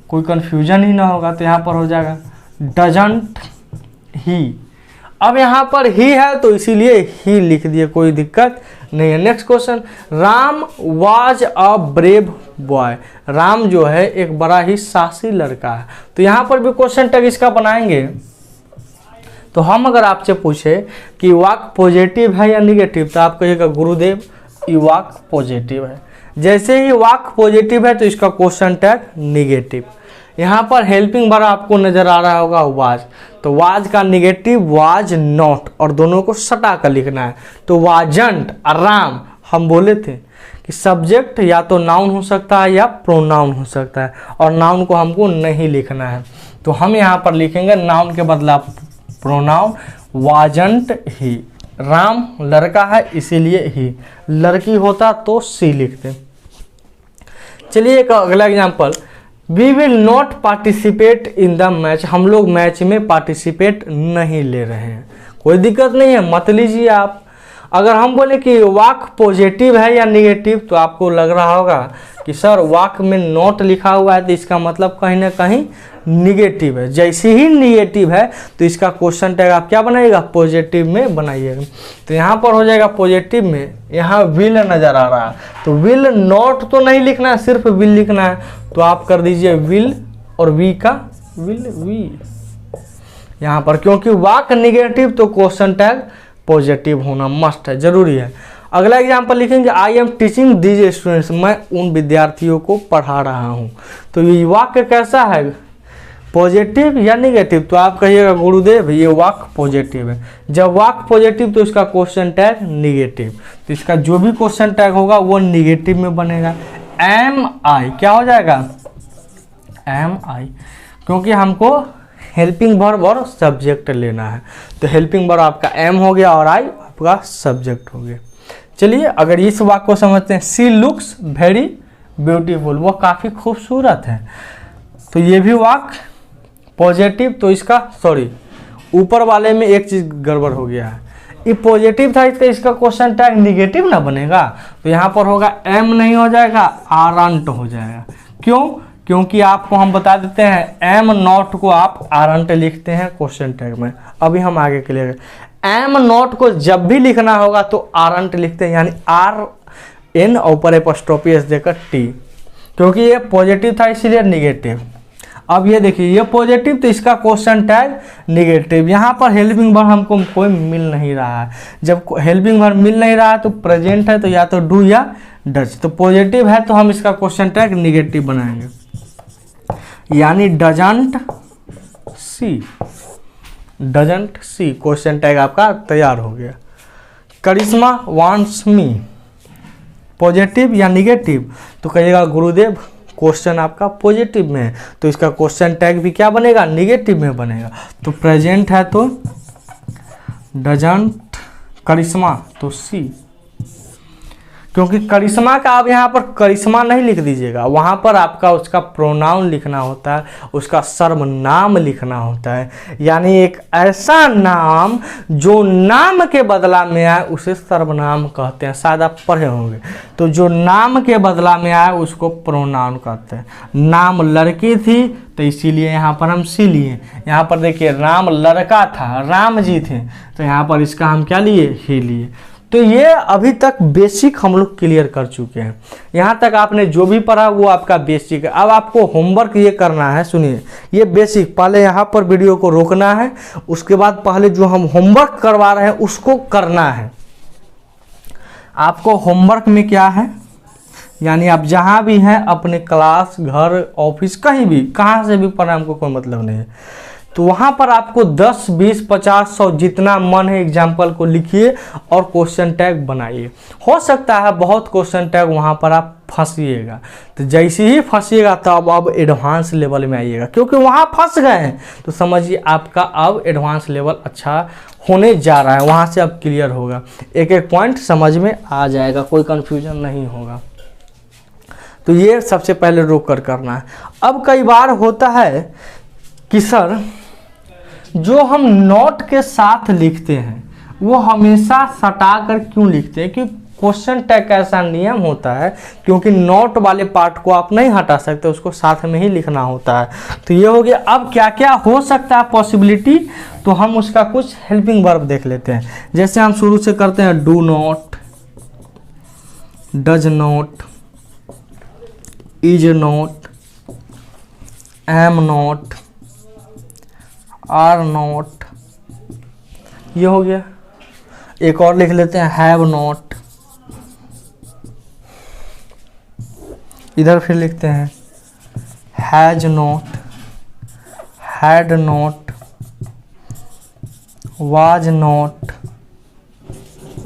कोई कंफ्यूजन ही ना होगा। तो यहाँ पर हो जाएगा डजंट ही। अब यहाँ पर ही है तो इसीलिए ही लिख दिए, कोई दिक्कत नहीं है। Next question, Ram was a brave boy. Ram जो है एक बड़ा ही साहसी लड़का है। तो यहाँ पर भी क्वेश्चन टैग इसका बनाएंगे। तो हम अगर आपसे पूछे कि वाक पॉजिटिव है या निगेटिव, तो आप कहिएगा गुरुदेव ये वाक पॉजिटिव है। जैसे ही वाक पॉजिटिव है तो इसका क्वेश्चन टैग निगेटिव। यहाँ पर हेल्पिंग वर्ब आपको नजर आ रहा होगा वाज, तो वाज का निगेटिव वाज नॉट, और दोनों को सटा कर लिखना है। तो वाजंट राम, हम बोले थे कि सब्जेक्ट या तो नाउन हो सकता है या प्रोनाउन हो सकता है, और नाउन को हमको नहीं लिखना है। तो हम यहाँ पर लिखेंगे नाउन के बदला प्रोनाउन, वाजंट ही। राम लड़का है इसीलिए ही, लड़की होता तो सी लिखते। चलिए एक अगला example, we will not participate in the match. हम लोग मैच में पार्टिसिपेट नहीं ले रहे हैं। कोई दिक्कत नहीं है, मत लीजिए आप। अगर हम बोले कि वाक पॉजिटिव है या निगेटिव, तो आपको लग रहा होगा कि सर वाक में नॉट लिखा हुआ है तो इसका मतलब कहीं ना कहीं निगेटिव है। जैसे ही निगेटिव है तो इसका क्वेश्चन टैग आप क्या बनाइएगा? पॉजिटिव में बनाइएगा। तो यहाँ पर हो जाएगा पॉजिटिव में, यहाँ विल नजर आ रहा है, तो विल नॉट तो नहीं लिखना है, सिर्फ विल लिखना है। तो आप कर दीजिए विल और वी का विल वी यहाँ पर, क्योंकि वाक निगेटिव तो क्वेश्चन टैग पॉजिटिव होना मस्ट है, जरूरी है। अगला एग्जाम्पल लिखेंगे, I am teaching these students. मैं उन विद्यार्थियों को पढ़ा रहा हूँ। तो ये वाक्य कैसा है? पॉजिटिव या निगेटिव? तो आप कहिएगा गुरुदेव ये वाक पॉजिटिव है। जब वाक पॉजिटिव तो इसका क्वेश्चन टैग निगेटिव, तो इसका जो भी क्वेश्चन टैग होगा वो निगेटिव में बनेगा। एम आई क्या हो जाएगा? एम आई, क्योंकि हमको हेल्पिंग वर्ब और सब्जेक्ट लेना है। तो हेल्पिंग वर्ब आपका एम हो गया और आई आपका सब्जेक्ट हो गया। चलिए अगर इस वाक्य को समझते हैं, सी लुक्स वेरी ब्यूटीफुल, वो काफ़ी खूबसूरत है। तो ये भी वाक्य पॉजिटिव, तो इसका सॉरी ऊपर वाले में एक चीज़ गड़बड़ हो गया है, ये पॉजिटिव था इसका क्वेश्चन टैग निगेटिव ना बनेगा। तो यहाँ पर होगा एम नहीं हो जाएगा, आरंट हो जाएगा। क्यों? क्योंकि आपको हम बता देते हैं एम नॉट को आप आरंट लिखते हैं क्वेश्चन टैग में। अभी हम आगे क्लियर, एम नॉट को जब भी लिखना होगा तो आरंट लिखते हैं, यानी आर एन ऊपर एपोस्ट्रोफी एस देकर टी, क्योंकि ये पॉजिटिव था इसीलिए निगेटिव। अब ये देखिए ये पॉजिटिव तो इसका क्वेश्चन टैग निगेटिव। यहाँ पर हेल्पिंग वर्ब हमको कोई मिल नहीं रहा है। जब हेल्पिंग वर्ब मिल नहीं रहा है तो प्रेजेंट है तो या तो डू या डज, तो पॉजिटिव है तो हम इसका क्वेश्चन टैग निगेटिव बनाएंगे, यानी doesn't see. Doesn't see question tag आपका तैयार हो गया। करिश्मा वांट्स मी, पॉजिटिव या निगेटिव? तो कहिएगा गुरुदेव क्वेश्चन आपका पॉजिटिव में है तो इसका क्वेश्चन टैग भी क्या बनेगा? निगेटिव में बनेगा। तो प्रेजेंट है तो डजंट करिश्मा तो सी, क्योंकि करिश्मा का आप यहाँ पर करिश्मा नहीं लिख दीजिएगा, वहाँ पर आपका उसका प्रोनाउन लिखना होता है, उसका सर्वनाम लिखना होता है। यानी एक ऐसा नाम जो नाम के बदला में आए उसे सर्वनाम कहते हैं। शायद आप पढ़े होंगे, तो जो नाम के बदला में आए उसको प्रोनाउन कहते हैं। नाम लड़की थी तो इसीलिए यहाँ पर हम सी लिए। यहाँ पर देखिए राम लड़का था, राम जी थे, तो यहाँ पर इसका हम क्या लिए? ही लिए। तो ये अभी तक बेसिक हम लोग क्लियर कर चुके हैं। यहाँ तक आपने जो भी पढ़ा वो आपका बेसिक है। अब आपको होमवर्क ये करना है, सुनिए, ये बेसिक, पहले यहाँ पर वीडियो को रोकना है, उसके बाद पहले जो हम होमवर्क करवा रहे हैं उसको करना है। आपको होमवर्क में क्या है, यानी आप जहाँ भी हैं, अपने क्लास, घर, ऑफिस, कहीं भी, कहाँ से भी पढ़ें, हमको कोई मतलब नहीं है, तो वहाँ पर आपको 10, 20, 50, 100 जितना मन है एग्जाम्पल को लिखिए और क्वेश्चन टैग बनाइए। हो सकता है बहुत क्वेश्चन टैग वहाँ पर आप फंसिएगा, तो जैसे ही फंसिएगा तो अब एडवांस लेवल में आइएगा, क्योंकि वहाँ फंस गए हैं तो समझिए आपका अब एडवांस लेवल अच्छा होने जा रहा है, वहाँ से अब क्लियर होगा, एक एक पॉइंट समझ में आ जाएगा, कोई कन्फ्यूजन नहीं होगा। तो ये सबसे पहले रोक कर करना है। अब कई बार होता है कि सर जो हम नोट के साथ लिखते हैं वो हमेशा सटा कर क्यों लिखते हैं, कि क्वेश्चन टैग का ऐसा नियम होता है, क्योंकि नोट वाले पार्ट को आप नहीं हटा सकते, उसको साथ में ही लिखना होता है। तो ये हो गया। अब क्या क्या हो सकता है पॉसिबिलिटी, तो हम उसका कुछ हेल्पिंग वर्ब देख लेते हैं। जैसे हम शुरू से करते हैं, do not, does not, is not, am not, are not, ये हो गया। एक और लिख लेते हैं, हैव नॉट, इधर फिर लिखते हैं has not, had not, was not,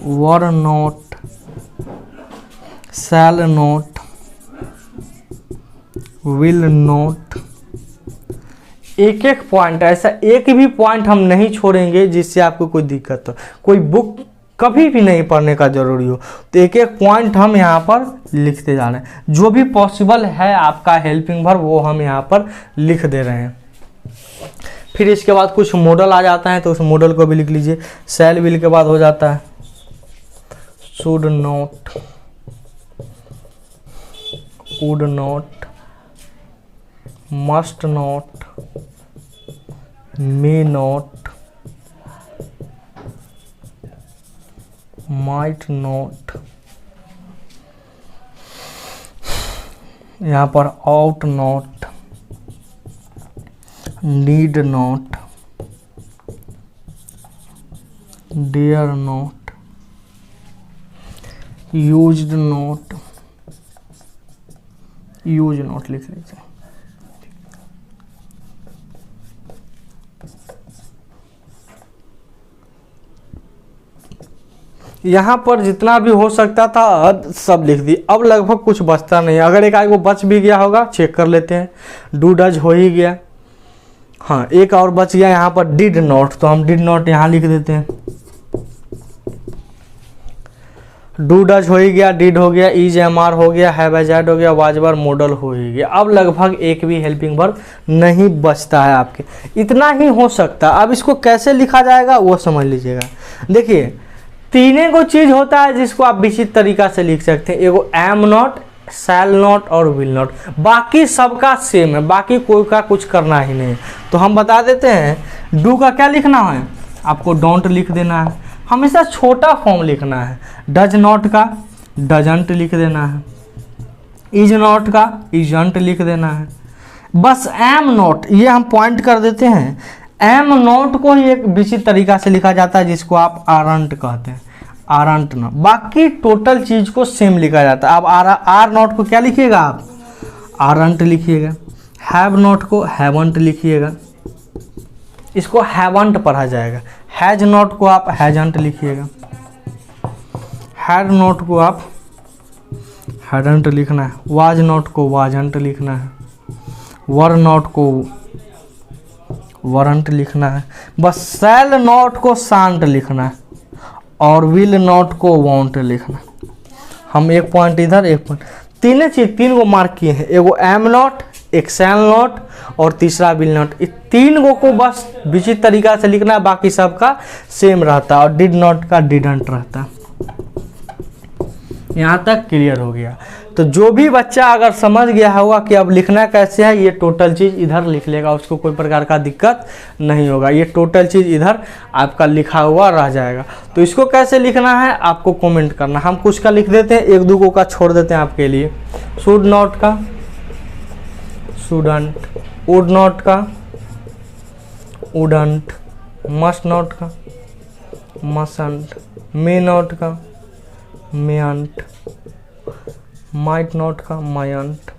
were not, shall not, will not. एक एक पॉइंट, ऐसा एक भी पॉइंट हम नहीं छोड़ेंगे जिससे आपको कोई दिक्कत हो, कोई बुक कभी भी नहीं पढ़ने का जरूरी हो, तो एक एक पॉइंट हम यहाँ पर लिखते जा रहे हैं। जो भी पॉसिबल है आपका हेल्पिंग वर्ब वो हम यहाँ पर लिख दे रहे हैं। फिर इसके बाद कुछ मॉडल आ जाता है, तो उस मॉडल को भी लिख लीजिए। शैल विल के बाद हो जाता है should not, would not, must not, may not, might not, यहाँ पर ought not, need not, dare not, used not, use not लिख लीजिए। यहाँ पर जितना भी हो सकता था सब लिख दी। अब लगभग कुछ बचता नहीं, अगर एक आगे वो बच भी गया होगा चेक कर लेते हैं। डू डज हो ही गया, हाँ एक और बच गया यहाँ पर डिड नॉट, तो हम डिड नॉट यहाँ लिख देते हैं। डू डज हो ही गया, डिड हो गया, इज एम आर हो गया, हैव हैज हैड हो गया, वाज वर मॉडल हो ही गया। अब लगभग एक भी हेल्पिंग वर्ब नहीं बचता है आपके, इतना ही हो सकता। अब इसको कैसे लिखा जाएगा वो समझ लीजिएगा। देखिए तीनों को चीज होता है जिसको आप विशिष्ट तरीका से लिख सकते हैं। एगो एम नॉट, शैल नॉट और विल नॉट, बाकी सबका सेम है, बाकी कोई का कुछ करना ही नहीं। तो हम बता देते हैं डू का क्या लिखना है, आपको डोंट लिख देना है, हमेशा छोटा फॉर्म लिखना है। डज नॉट का डजंट लिख देना है, इज नॉट का इजंट लिख देना है। बस एम नॉट ये हम पॉइंट कर देते हैं, एम नॉट को ही एक विशिष्ट तरीका से लिखा जाता है जिसको आप आरंट कहते हैं, आरंट नॉट। बाकी टोटल चीज को सेम लिखा जाता है। अब आर नॉट को क्या लिखिएगा आप, आरंट लिखिएगा। हैव नॉट को हैवंट लिखिएगा, इसको हैवंट पढ़ा जाएगा। हैज नॉट को आप हैजंट लिखिएगा, हैड नॉट को आप हैडंट लिखना है, वाज नॉट को वाजंट लिखना है, वर नॉट को वरंट लिखना है। बस शैल नॉट को शांट लिखना है और विल नॉट को वॉन्ट लिखना। हम एक पॉइंट इधर एक पॉइंट, तीन चीज, तीन को मार्क किए हैं, एगो एम नॉट, एक शैल नॉट और तीसरा विल नॉट। इस तीन को बस विशिष्ट तरीका से लिखना है, बाकी सबका सेम रहता है। और डिड नॉट का डिडंट रहता है। यहाँ तक क्लियर हो गया। तो जो भी बच्चा अगर समझ गया होगा कि अब लिखना कैसे है, ये टोटल चीज़ इधर लिख लेगा, उसको कोई प्रकार का दिक्कत नहीं होगा। ये टोटल चीज़ इधर आपका लिखा हुआ रह जाएगा। तो इसको कैसे लिखना है आपको कमेंट करना। हम कुछ का लिख देते हैं, एक दो का छोड़ देते हैं आपके लिए। शुड नॉट का शुडंट, वुड नॉट का वुडंट, मस्ट नॉट का मसंट, मे नॉट का मेंट, माइट नॉट का मायंट।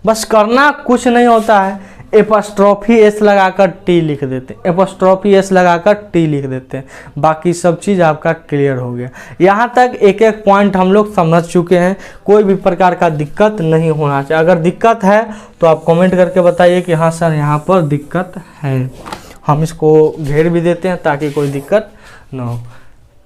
बस करना कुछ नहीं होता है, एपस्ट्रॉफी एस लगाकर टी लिख देते हैं, एपस्ट्रॉफी एस लगाकर टी लिख देते हैं। बाकी सब चीज़ आपका क्लियर हो गया। यहाँ तक एक एक पॉइंट हम लोग समझ चुके हैं, कोई भी प्रकार का दिक्कत नहीं होना चाहिए। अगर दिक्कत है तो आप कमेंट करके बताइए कि हाँ सर यहाँ पर दिक्कत है, हम इसको घेर भी देते हैं ताकि कोई दिक्कत ना हो।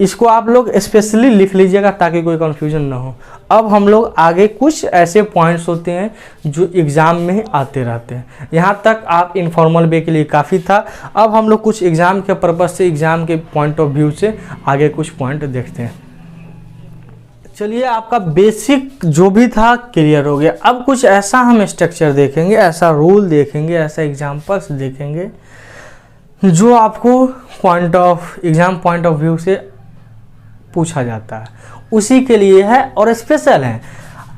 इसको आप लोग स्पेशली लिख लीजिएगा ताकि कोई कंफ्यूजन ना हो। अब हम लोग आगे कुछ ऐसे पॉइंट्स होते हैं जो एग्ज़ाम में आते रहते हैं। यहाँ तक आप इनफॉर्मल वे के लिए काफ़ी था। अब हम लोग कुछ एग्ज़ाम के पर्पज़ से, एग्ज़ाम के पॉइंट ऑफ व्यू से आगे कुछ पॉइंट देखते हैं। चलिए, आपका बेसिक जो भी था क्लियर हो गया। अब कुछ ऐसा हम स्ट्रक्चर देखेंगे, ऐसा रूल देखेंगे, ऐसा एग्जाम्पल्स देखेंगे जो आपको एग्ज़ाम पॉइंट ऑफ व्यू से पूछा जाता है, उसी के लिए है और स्पेशल है।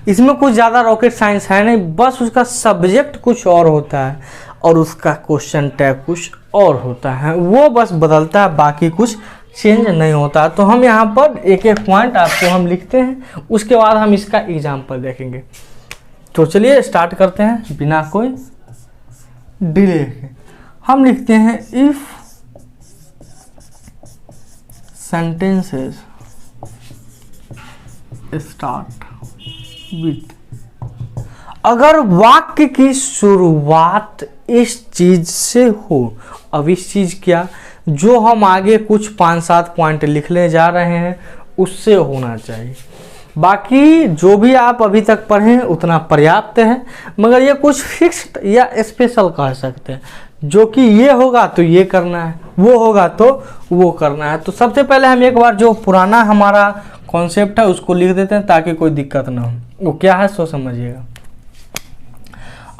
इसमें कुछ ज़्यादा रॉकेट साइंस है नहीं, बस उसका सब्जेक्ट कुछ और होता है और उसका क्वेश्चन टैग कुछ और होता है, वो बस बदलता है, बाकी कुछ चेंज नहीं होता। तो हम यहाँ पर एक एक पॉइंट आपको हम लिखते हैं, उसके बाद हम इसका एग्जाम्पल देखेंगे। तो चलिए स्टार्ट करते हैं बिना कोई डिले के। हम लिखते हैं इफ सेंटेंसेस स्टार्ट विथ, अगर वाक्य की शुरुआत इस चीज से हो। अब इस चीज क्या, जो हम आगे कुछ 5-7 पॉइंट लिखने जा रहे हैं उससे होना चाहिए। बाकी जो भी आप अभी तक पढ़े उतना पर्याप्त है, मगर ये कुछ फिक्स्ड या स्पेशल कह सकते हैं, जो कि ये होगा तो ये करना है, वो होगा तो वो करना है। तो सबसे पहले हम एक बार जो पुराना हमारा कॉन्सेप्ट है उसको लिख देते हैं ताकि कोई दिक्कत ना हो। वो क्या है सो समझिएगा।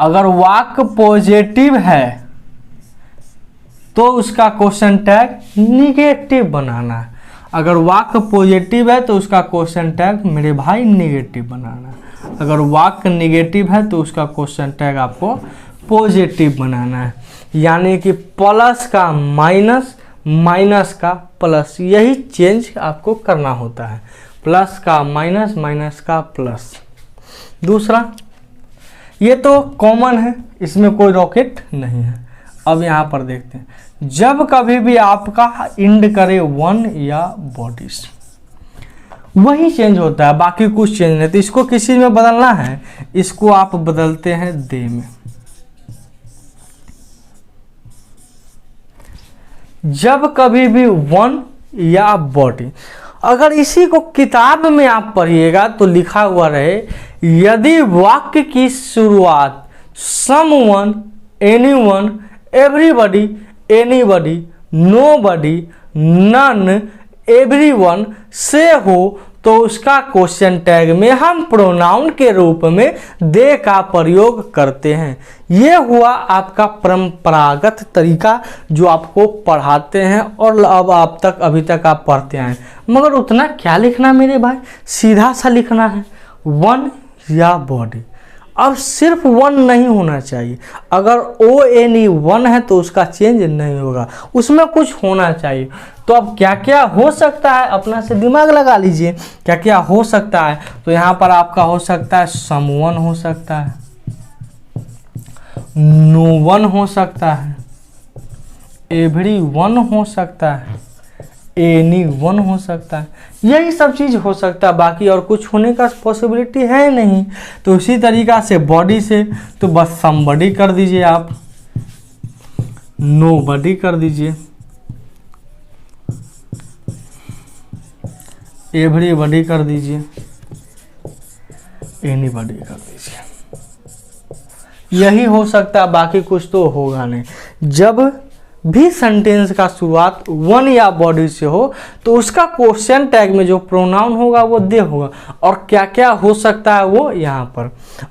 अगर वाक्य पॉजिटिव है तो उसका क्वेश्चन टैग निगेटिव बनाना है। अगर वाक्य पॉजिटिव है तो उसका क्वेश्चन टैग मेरे भाई निगेटिव बनाना है। अगर वाक्य निगेटिव है तो उसका क्वेश्चन टैग आपको पॉजिटिव बनाना है। यानी कि प्लस का माइनस, माइनस का प्लस, यही चेंज आपको करना होता है। प्लस का माइनस, माइनस का प्लस। दूसरा, ये तो कॉमन है, इसमें कोई रॉकेट नहीं है। अब यहाँ पर देखते हैं, जब कभी भी आपका इंड करे वन या बॉडीज, वही चेंज होता है, बाकी कुछ चेंज नहीं। तो इसको किसी में बदलना है, इसको आप बदलते हैं दे में। जब कभी भी वन या बॉडी, अगर इसी को किताब में आप पढ़िएगा तो लिखा हुआ रहे, यदि वाक्य की शुरुआत someone, anyone, everybody, anybody, nobody, none, everyone से हो तो उसका क्वेश्चन टैग में हम प्रोनाउन के रूप में दे का प्रयोग करते हैं। ये हुआ आपका परंपरागत तरीका जो आपको पढ़ाते हैं और अब आप तक अभी तक आप पढ़ते हैं। मगर उतना क्या लिखना मेरे भाई, सीधा सा लिखना है, वन या बॉडी। अब सिर्फ वन नहीं होना चाहिए, अगर ONE है तो उसका चेंज नहीं होगा, उसमें कुछ होना चाहिए। तो अब क्या क्या हो सकता है, अपना से दिमाग लगा लीजिए, क्या क्या हो सकता है। तो यहाँ पर आपका हो सकता है समवन हो सकता है, नो वन हो सकता है, एवरी वन हो सकता है, एनी वन हो सकता है, यही सब चीज़ हो सकता है, बाकी और कुछ होने का पॉसिबिलिटी है नहीं। तो इसी तरीका से बॉडी से तो बस समबडी कर दीजिए, आप नोबडी कर दीजिए, एवरीबॉडी कर दीजिए, एनीबॉडी कर दीजिए, यही हो सकता है, बाकी कुछ तो होगा नहीं। जब भी सेंटेंस का शुरुआत वन या बॉडी से हो तो उसका क्वेश्चन टैग में जो प्रोनाउन होगा वो दे होगा, और क्या क्या हो सकता है वो यहाँ पर।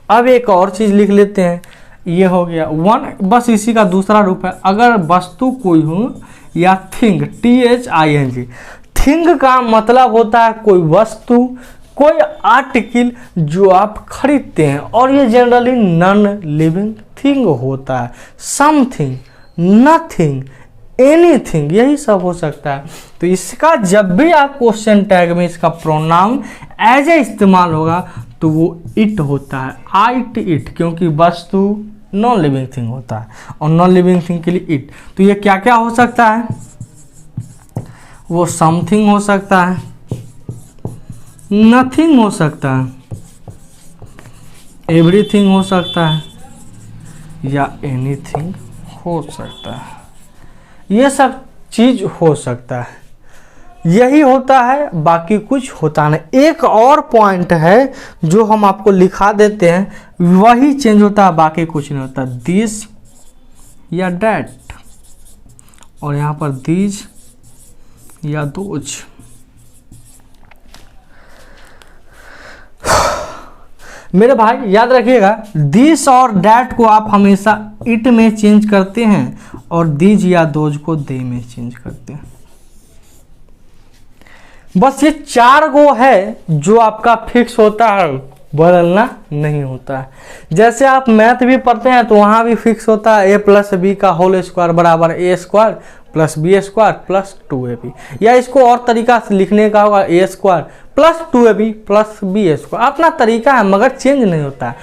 अब एक और चीज़ लिख लेते हैं, ये हो गया वन, बस इसी का दूसरा रूप है। अगर वस्तु कोई हो या थिंग, THING, थिंग का मतलब होता है कोई वस्तु, कोई आर्टिकल जो आप खरीदते हैं, और ये जनरली नॉन लिविंग थिंग होता है। समथिंग, नथिंग, एनीथिंग, यही सब हो सकता है। तो इसका जब भी आप क्वेश्चन टैग में इसका प्रोनाउन एज ए इस्तेमाल होगा तो वो इट होता है, आइट इट, क्योंकि वस्तु नॉन लिविंग थिंग होता है और नॉन लिविंग थिंग के लिए इट। तो ये क्या क्या हो सकता है, वो समथिंग हो सकता है, नथिंग हो सकता है, एवरीथिंग हो सकता है, या एनीथिंग हो सकता है। ये सब चीज हो सकता है, यही होता है, बाकी कुछ होता नहीं। एक और पॉइंट है जो हम आपको लिखा देते हैं, वही चेंज होता है, बाकी कुछ नहीं होता। दिस या डैट, और यहाँ पर दीज या दोज। मेरे भाई याद रखिएगा, दिस और डैट को आप हमेशा इट में चेंज करते हैं और दीज या दोज को दे में चेंज करते हैं। बस ये 4 गो है जो आपका फिक्स होता है, बदलना नहीं होता है। जैसे आप मैथ भी पढ़ते हैं तो वहां भी फिक्स होता है, a+b का होल स्क्वायर बराबर a² + b² + 2ab, या इसको और तरीका से लिखने का होगा a² + 2ab + b²। अपना तरीका है मगर चेंज नहीं होता है।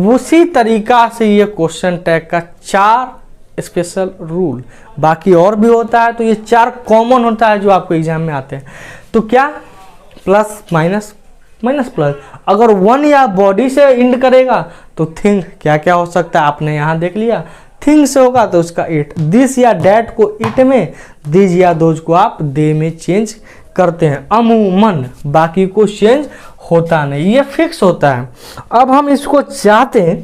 उसी तरीका से ये क्वेश्चन टैग का 4 स्पेशल रूल, बाकी और भी होता है, तो ये 4 कॉमन होता है जो आपको एग्जाम में आते हैं। तो क्या, प्लस माइनस, माइनस प्लस। अगर वन या बॉडी से इंड करेगा तो थिंग, क्या क्या हो सकता है आपने यहाँ देख लिया, थिंग से होगा तो उसका इट। दिस या डैट को इट में, दिस या दोज को आप दे में चेंज करते हैं अमूमन, बाकी को चेंज होता नहीं, ये फिक्स होता है। अब हम इसको चाहते हैं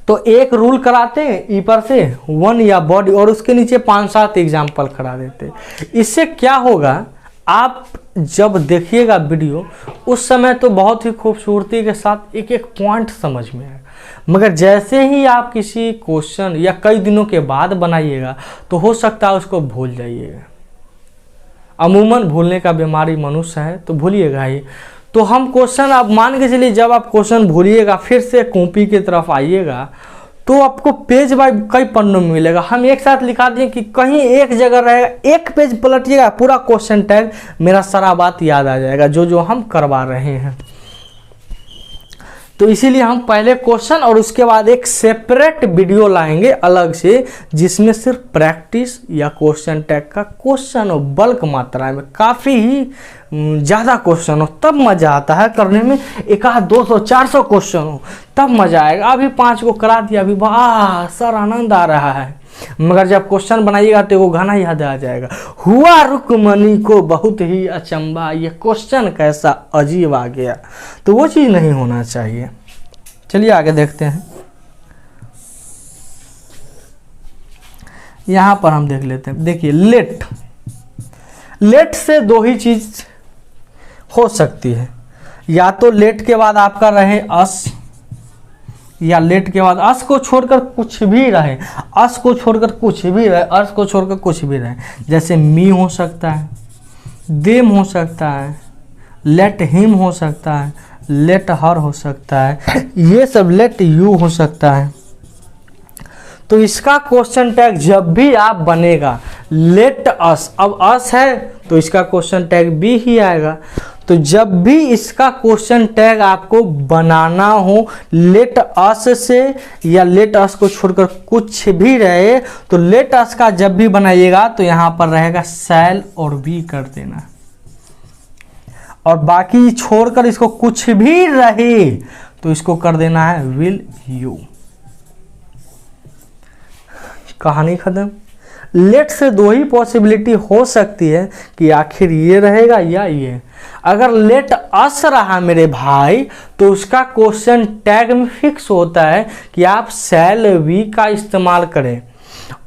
तो एक रूल कराते हैं ई पर से, वन या बॉडी, और उसके नीचे 5-7 एग्जाम्पल करा देते हैं। इससे क्या होगा, आप जब देखिएगा वीडियो उस समय तो बहुत ही खूबसूरती के साथ एक एक पॉइंट समझ में आएगा, मगर जैसे ही आप किसी क्वेश्चन या कई दिनों के बाद बनाइएगा तो हो सकता है उसको भूल जाइएगा। अमूमन भूलने का बीमारी मनुष्य है, तो भूलिएगा ही। तो हम क्वेश्चन, आप मान के चलिए जब आप क्वेश्चन भूलिएगा फिर से कॉपी की तरफ आइएगा तो आपको पेज बाय कई पन्नों में मिलेगा। हम एक साथ लिखा दें कि कहीं एक जगह रहेगा, एक पेज पलटिएगा, पूरा क्वेश्चन टैग मेरा सारा बात याद आ जाएगा जो जो हम करवा रहे हैं। तो इसीलिए हम पहले क्वेश्चन और उसके बाद एक सेपरेट वीडियो लाएंगे अलग से, जिसमें सिर्फ प्रैक्टिस या क्वेश्चन टैग का क्वेश्चन हो, बल्क मात्रा में, काफ़ी ही ज़्यादा क्वेश्चन हो, तब मज़ा आता है करने में। 100-200-400 क्वेश्चन हो तब मज़ा आएगा। अभी 5 को करा दिया, अभी वाह सर आनंद आ रहा है, मगर जब क्वेश्चन बनाइएगा तो वो गाना याद आ जाएगा, हुआ रुक्मणी को बहुत ही अचंबा, ये क्वेश्चन कैसा अजीब आ गया। तो वो चीज़ नहीं होना चाहिए। चलिए आगे देखते हैं। यहाँ पर हम देख लेते हैं, देखिए लेट, लेट से 2 ही चीज हो सकती है, या तो लेट के बाद आपका रहे अस, या लेट के बाद अस को छोड़कर कुछ भी रहे, अस को छोड़कर कुछ भी रहे, अर्स को छोड़कर कुछ भी रहे। जैसे मी हो सकता है, देम हो सकता है, लेट हिम हो सकता है, लेट हर हो सकता है, ये सब लेट यू हो सकता है। तो इसका क्वेश्चन टैग जब भी आप बनेगा लेट अस, अब अस है तो इसका क्वेश्चन टैग भी ही आएगा। तो जब भी इसका क्वेश्चन टैग आपको बनाना हो लेट अस से, या लेट अस को छोड़कर कुछ भी रहे, तो लेट अस का जब भी बनाइएगा तो यहां पर रहेगा शैल और बी कर देना, और बाकी छोड़कर इसको कुछ भी रहे तो इसको कर देना है विल यू। कहानी खत्म। लेट से 2 ही पॉसिबिलिटी हो सकती है कि आखिर ये रहेगा या ये। अगर लेट अस रहा मेरे भाई तो उसका क्वेश्चन टैग में फिक्स होता है कि आप शैल वी का इस्तेमाल करें,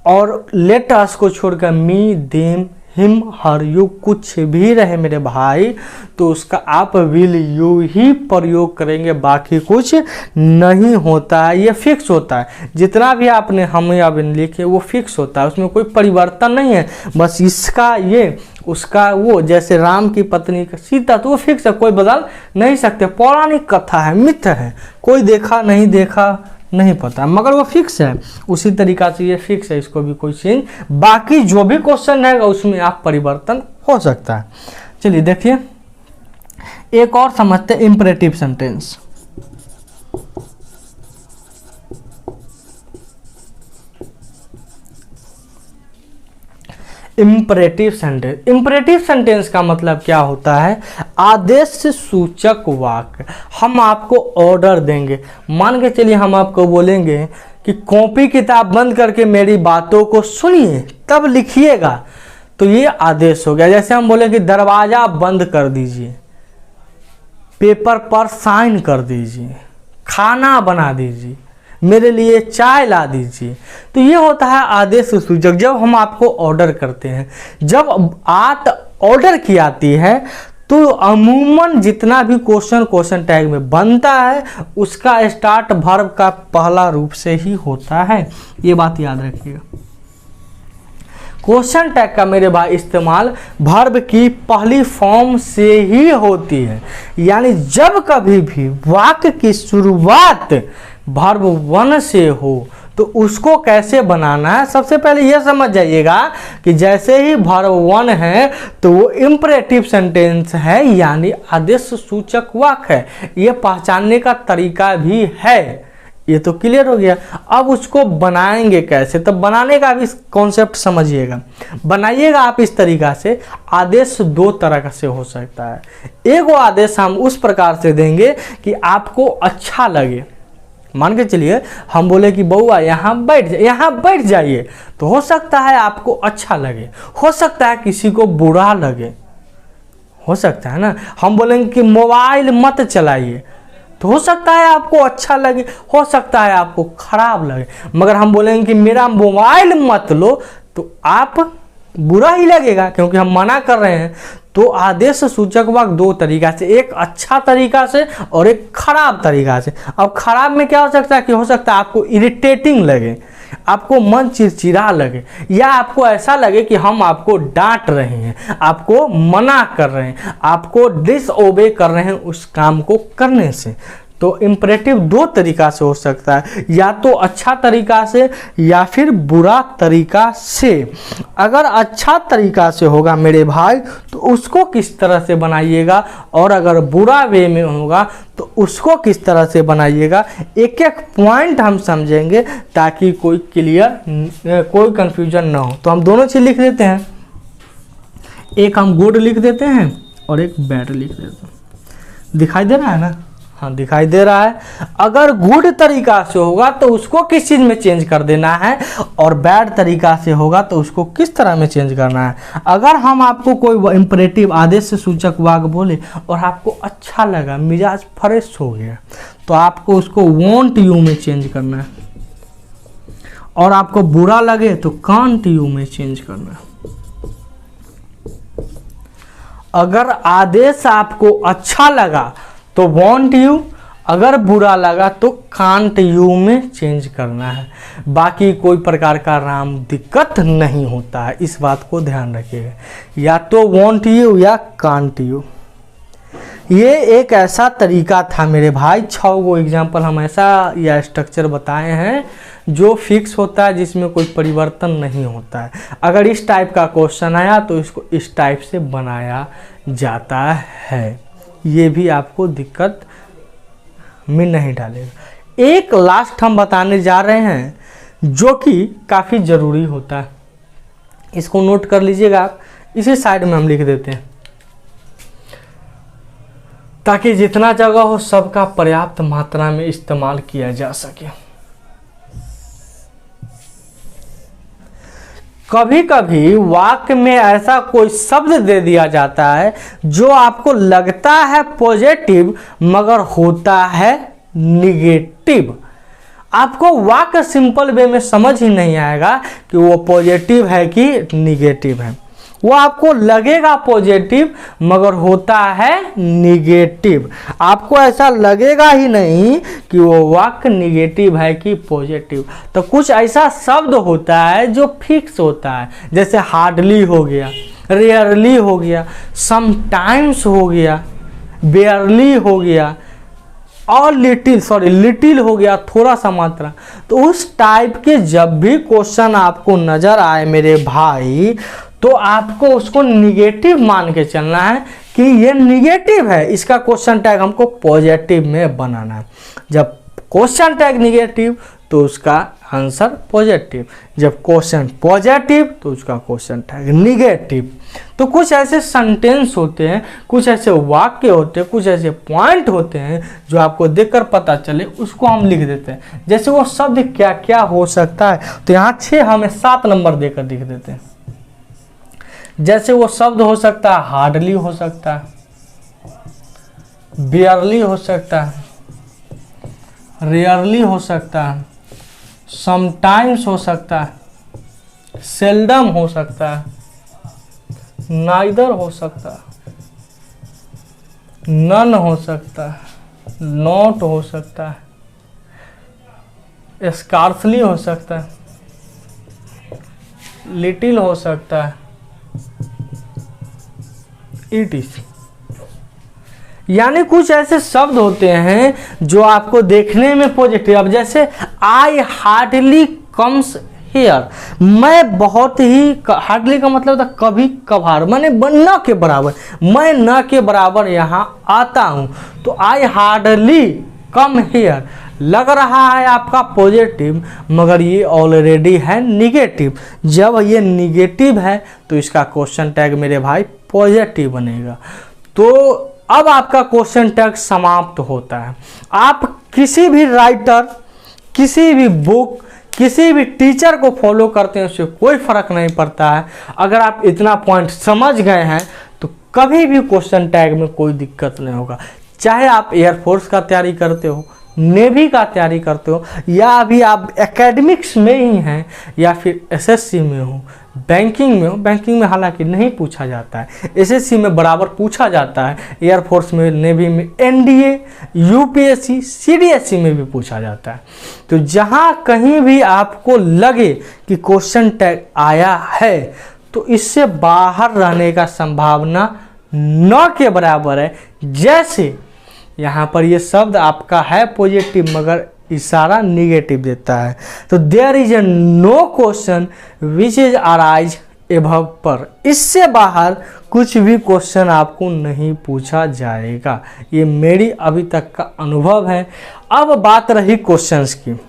और लेट अस को छोड़कर मी, देम, हिम, हर, यू कुछ भी रहे मेरे भाई, तो उसका आप विल यू ही प्रयोग करेंगे, बाकी कुछ नहीं होता है। ये फिक्स होता है, जितना भी आपने हम या बिन लिखे वो फिक्स होता है, उसमें कोई परिवर्तन नहीं है। बस इसका ये उसका वो, जैसे राम की पत्नी का सीता, तो वो फिक्स है, कोई बदल नहीं सकते। पौराणिक कथा है, मिथ है, कोई देखा नहीं देखा नहीं पता, मगर वो फिक्स है। उसी तरीका से ये फिक्स है, इसको भी कोई चेंज, बाकी जो भी क्वेश्चन रहेगा उसमें आप परिवर्तन हो सकता है। चलिए देखिए एक और समझते हैं, imperative sentence. Imperative sentence, imperative sentence का मतलब क्या होता है? आदेश सूचक वाक्य। हम आपको ऑर्डर देंगे, मान के चलिए हम आपको बोलेंगे कि कॉपी किताब बंद करके मेरी बातों को सुनिए तब लिखिएगा, तो ये आदेश हो गया। जैसे हम बोले कि दरवाजा बंद कर दीजिए, पेपर पर साइन कर दीजिए, खाना बना दीजिए, मेरे लिए चाय ला दीजिए, तो ये होता है आदेश सूचक। जब हम आपको ऑर्डर करते हैं, जब बात ऑर्डर की आती है तो अमूमन जितना भी क्वेश्चन टैग में बनता है उसका स्टार्ट वर्ब का पहला रूप से ही होता है, ये बात याद रखिएगा। क्वेश्चन टैग का मेरे भाई इस्तेमाल वर्ब की पहली फॉर्म से ही होती है, यानी जब कभी भी वाक्य की शुरुआत वर्ब वन से हो तो उसको कैसे बनाना है, सबसे पहले यह समझ जाइएगा कि जैसे ही वर्ब वन है तो वो इंपरेटिव सेंटेंस है, यानी आदेश सूचक वाक्य है। ये पहचानने का तरीका भी है, ये तो क्लियर हो गया। अब उसको बनाएंगे कैसे, तो बनाने का भी कॉन्सेप्ट समझिएगा। बनाइएगा आप इस तरीका से, आदेश दो तरह से हो सकता है। एक वो आदेश हम उस प्रकार से देंगे कि आपको अच्छा लगे, मान के चलिए हम बोले कि बउआ यहाँ बैठ जाइए, तो हो सकता है आपको अच्छा लगे, हो सकता है किसी को बुरा लगे, हो सकता है ना। हम बोलेंगे कि मोबाइल मत चलाइए, तो हो सकता है आपको अच्छा लगे, हो सकता है आपको खराब लगे। मगर हम बोलेंगे कि मेरा मोबाइल मत लो, तो आप बुरा ही लगेगा क्योंकि हम मना कर रहे हैं। तो आदेश सूचक वाक्य दो तरीका से, एक अच्छा तरीका से और एक खराब तरीका से। अब खराब में क्या हो सकता है कि हो सकता है आपको इरिटेटिंग लगे, आपको मन चिड़चिड़ा लगे, या आपको ऐसा लगे कि हम आपको डांट रहे हैं, आपको मना कर रहे हैं, आपको डिसओबे कर रहे हैं उस काम को करने से। तो इंपरेटिव दो तरीका से हो सकता है, या तो अच्छा तरीका से या फिर बुरा तरीका से। अगर अच्छा तरीका से होगा मेरे भाई तो उसको किस तरह से बनाइएगा, और अगर बुरा वे में होगा तो उसको किस तरह से बनाइएगा, एक एक पॉइंट हम समझेंगे ताकि कोई कोई कंफ्यूजन ना हो। तो हम दोनों चीज लिख देते हैं, एक हम गुड लिख देते हैं और एक बैड लिख देते हैं। दिखाई दे रहा है ना? हाँ दिखाई दे रहा है। अगर गुड तरीका से होगा तो उसको किस चीज में चेंज कर देना है, और बैड तरीका से होगा तो उसको किस तरह में चेंज करना है। अगर हम आपको कोई इंपरेटिव आदेश से सूचक वाक्य बोले और आपको अच्छा लगा, मिजाज फ्रेश हो गया, तो आपको उसको वांट यू में चेंज करना है, और आपको बुरा लगे तो कांट यू में चेंज करना है। अगर आदेश आपको अच्छा लगा तो वांट यू, अगर बुरा लगा तो कांट यू में चेंज करना है। बाकी कोई प्रकार का राम दिक्कत नहीं होता है, इस बात को ध्यान रखिएगा, या तो वांट यू या कांट यू। ये एक ऐसा तरीका था मेरे भाई, 6 गो एग्जाम्पल हम ऐसा या स्ट्रक्चर बताए हैं जो फिक्स होता है, जिसमें कोई परिवर्तन नहीं होता है। अगर इस टाइप का क्वेश्चन आया तो इसको इस टाइप से बनाया जाता है, ये भी आपको दिक्कत में नहीं डालेगा। एक लास्ट हम बताने जा रहे हैं जो कि काफ़ी ज़रूरी होता है, इसको नोट कर लीजिएगा आप, इसी साइड में हम लिख देते हैं ताकि जितना जगह हो सबका पर्याप्त मात्रा में इस्तेमाल किया जा सके। कभी कभी वाक्य में ऐसा कोई शब्द दे दिया जाता है जो आपको लगता है पॉजिटिव मगर होता है निगेटिव। आपको वाक्य सिंपल वे में समझ ही नहीं आएगा कि वो पॉजिटिव है कि निगेटिव है। वो आपको लगेगा पॉजिटिव मगर होता है निगेटिव। आपको ऐसा लगेगा ही नहीं कि वो वाक्य निगेटिव है कि पॉजिटिव। तो कुछ ऐसा शब्द होता है जो फिक्स होता है, जैसे हार्डली हो गया, रेयरली हो गया, समटाइम्स हो गया, बेयरली हो गया और लिटिल हो गया, थोड़ा सा मात्रा। तो उस टाइप के जब भी क्वेश्चन आपको नजर आए मेरे भाई, तो आपको उसको निगेटिव मान के चलना है कि ये निगेटिव है, इसका क्वेश्चन टैग हमको पॉजिटिव में बनाना है। जब क्वेश्चन टैग निगेटिव तो उसका आंसर पॉजिटिव, जब क्वेश्चन पॉजिटिव तो उसका क्वेश्चन टैग निगेटिव। तो कुछ ऐसे सेंटेंस होते हैं, कुछ ऐसे वाक्य होते हैं, कुछ ऐसे पॉइंट होते हैं जो आपको देखकर पता चले, उसको हम लिख देते हैं। जैसे वो शब्द क्या क्या हो सकता है, तो यहाँ 6 हमें 7 नंबर देकर लिख देते हैं। जैसे वो शब्द हो सकता है हार्डली हो सकता है, बेयरली हो सकता है, रेयरली हो सकता है, समटाइम्स हो सकता है, सेल्डम हो सकता है, नाइदर हो सकता है, नन हो सकता है, नॉट हो सकता है, स्कार्सली हो सकता है, लिटिल हो सकता है, इट इज। यानी कुछ ऐसे शब्द होते हैं जो आपको देखने में पॉजिटिव, अब जैसे आई हार्डली कम्स हियर, मैं बहुत ही, हार्डली का मतलब था कभी कभार, मैंने न के बराबर, मैं न के बराबर यहाँ आता हूँ। तो आई हार्डली कम हियर लग रहा है आपका पॉजिटिव मगर ये ऑलरेडी है निगेटिव। जब ये निगेटिव है तो इसका क्वेश्चन टैग मेरे भाई पॉजिटिव बनेगा। तो अब आपका क्वेश्चन टैग समाप्त होता है। आप किसी भी राइटर, किसी भी बुक, किसी भी टीचर को फॉलो करते हैं उससे कोई फर्क नहीं पड़ता है। अगर आप इतना पॉइंट समझ गए हैं तो कभी भी क्वेश्चन टैग में कोई दिक्कत नहीं होगा। चाहे आप एयरफोर्स का तैयारी करते हो, नेवी का तैयारी करते हो, या अभी आप एकेडमिक्स में ही हैं, या फिर एसएससी में हो, बैंकिंग में हो। बैंकिंग में हालांकि नहीं पूछा जाता है, एसएससी में बराबर पूछा जाता है, एयरफोर्स में, नेवी में, एनडीए, यूपीएससी, सीडीएससी में भी पूछा जाता है। तो जहाँ कहीं भी आपको लगे कि क्वेश्चन टैग आया है तो इससे बाहर रहने का संभावना न के बराबर है। जैसे यहाँ पर ये शब्द आपका है पॉजिटिव मगर इशारा निगेटिव देता है, तो there is a no question which is arise above पर, इससे बाहर कुछ भी क्वेश्चन आपको नहीं पूछा जाएगा। ये मेरी अभी तक का अनुभव है। अब बात रही क्वेश्चंस की,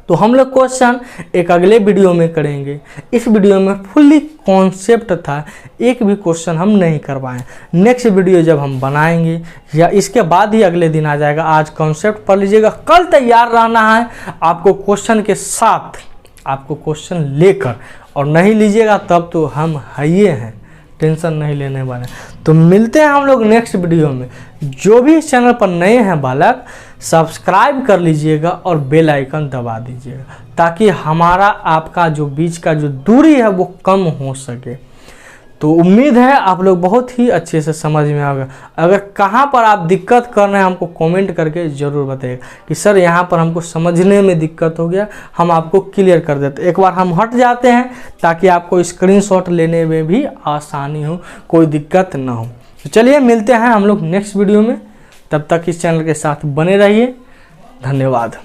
तो हम लोग क्वेश्चन एक अगले वीडियो में करेंगे। इस वीडियो में फुल्ली कॉन्सेप्ट था, एक भी क्वेश्चन हम नहीं करवाएं। नेक्स्ट वीडियो जब हम बनाएंगे या इसके बाद ही अगले दिन आ जाएगा। आज कॉन्सेप्ट पढ़ लीजिएगा, कल तैयार रहना है आपको क्वेश्चन के साथ, आपको क्वेश्चन लेकर, और नहीं लीजिएगा तब तो हम हइये हैं, टेंशन नहीं लेने वाले। तो मिलते हैं हम लोग नेक्स्ट वीडियो में। जो भी इस चैनल पर नए हैं बालक, सब्सक्राइब कर लीजिएगा और बेल आइकन दबा दीजिएगा ताकि हमारा आपका जो बीच का जो दूरी है वो कम हो सके। तो उम्मीद है आप लोग बहुत ही अच्छे से समझ में आएगा। अगर कहाँ पर आप दिक्कत कर रहे हैं हमको कमेंट करके ज़रूर बताइएगा कि सर यहाँ पर हमको समझने में दिक्कत हो गया, हम आपको क्लियर कर देते। एक बार हम हट जाते हैं ताकि आपको स्क्रीनशॉट लेने में भी आसानी हो, कोई दिक्कत ना हो। तो चलिए मिलते हैं हम लोग नेक्स्ट वीडियो में, तब तक इस चैनल के साथ बने रहिए। धन्यवाद।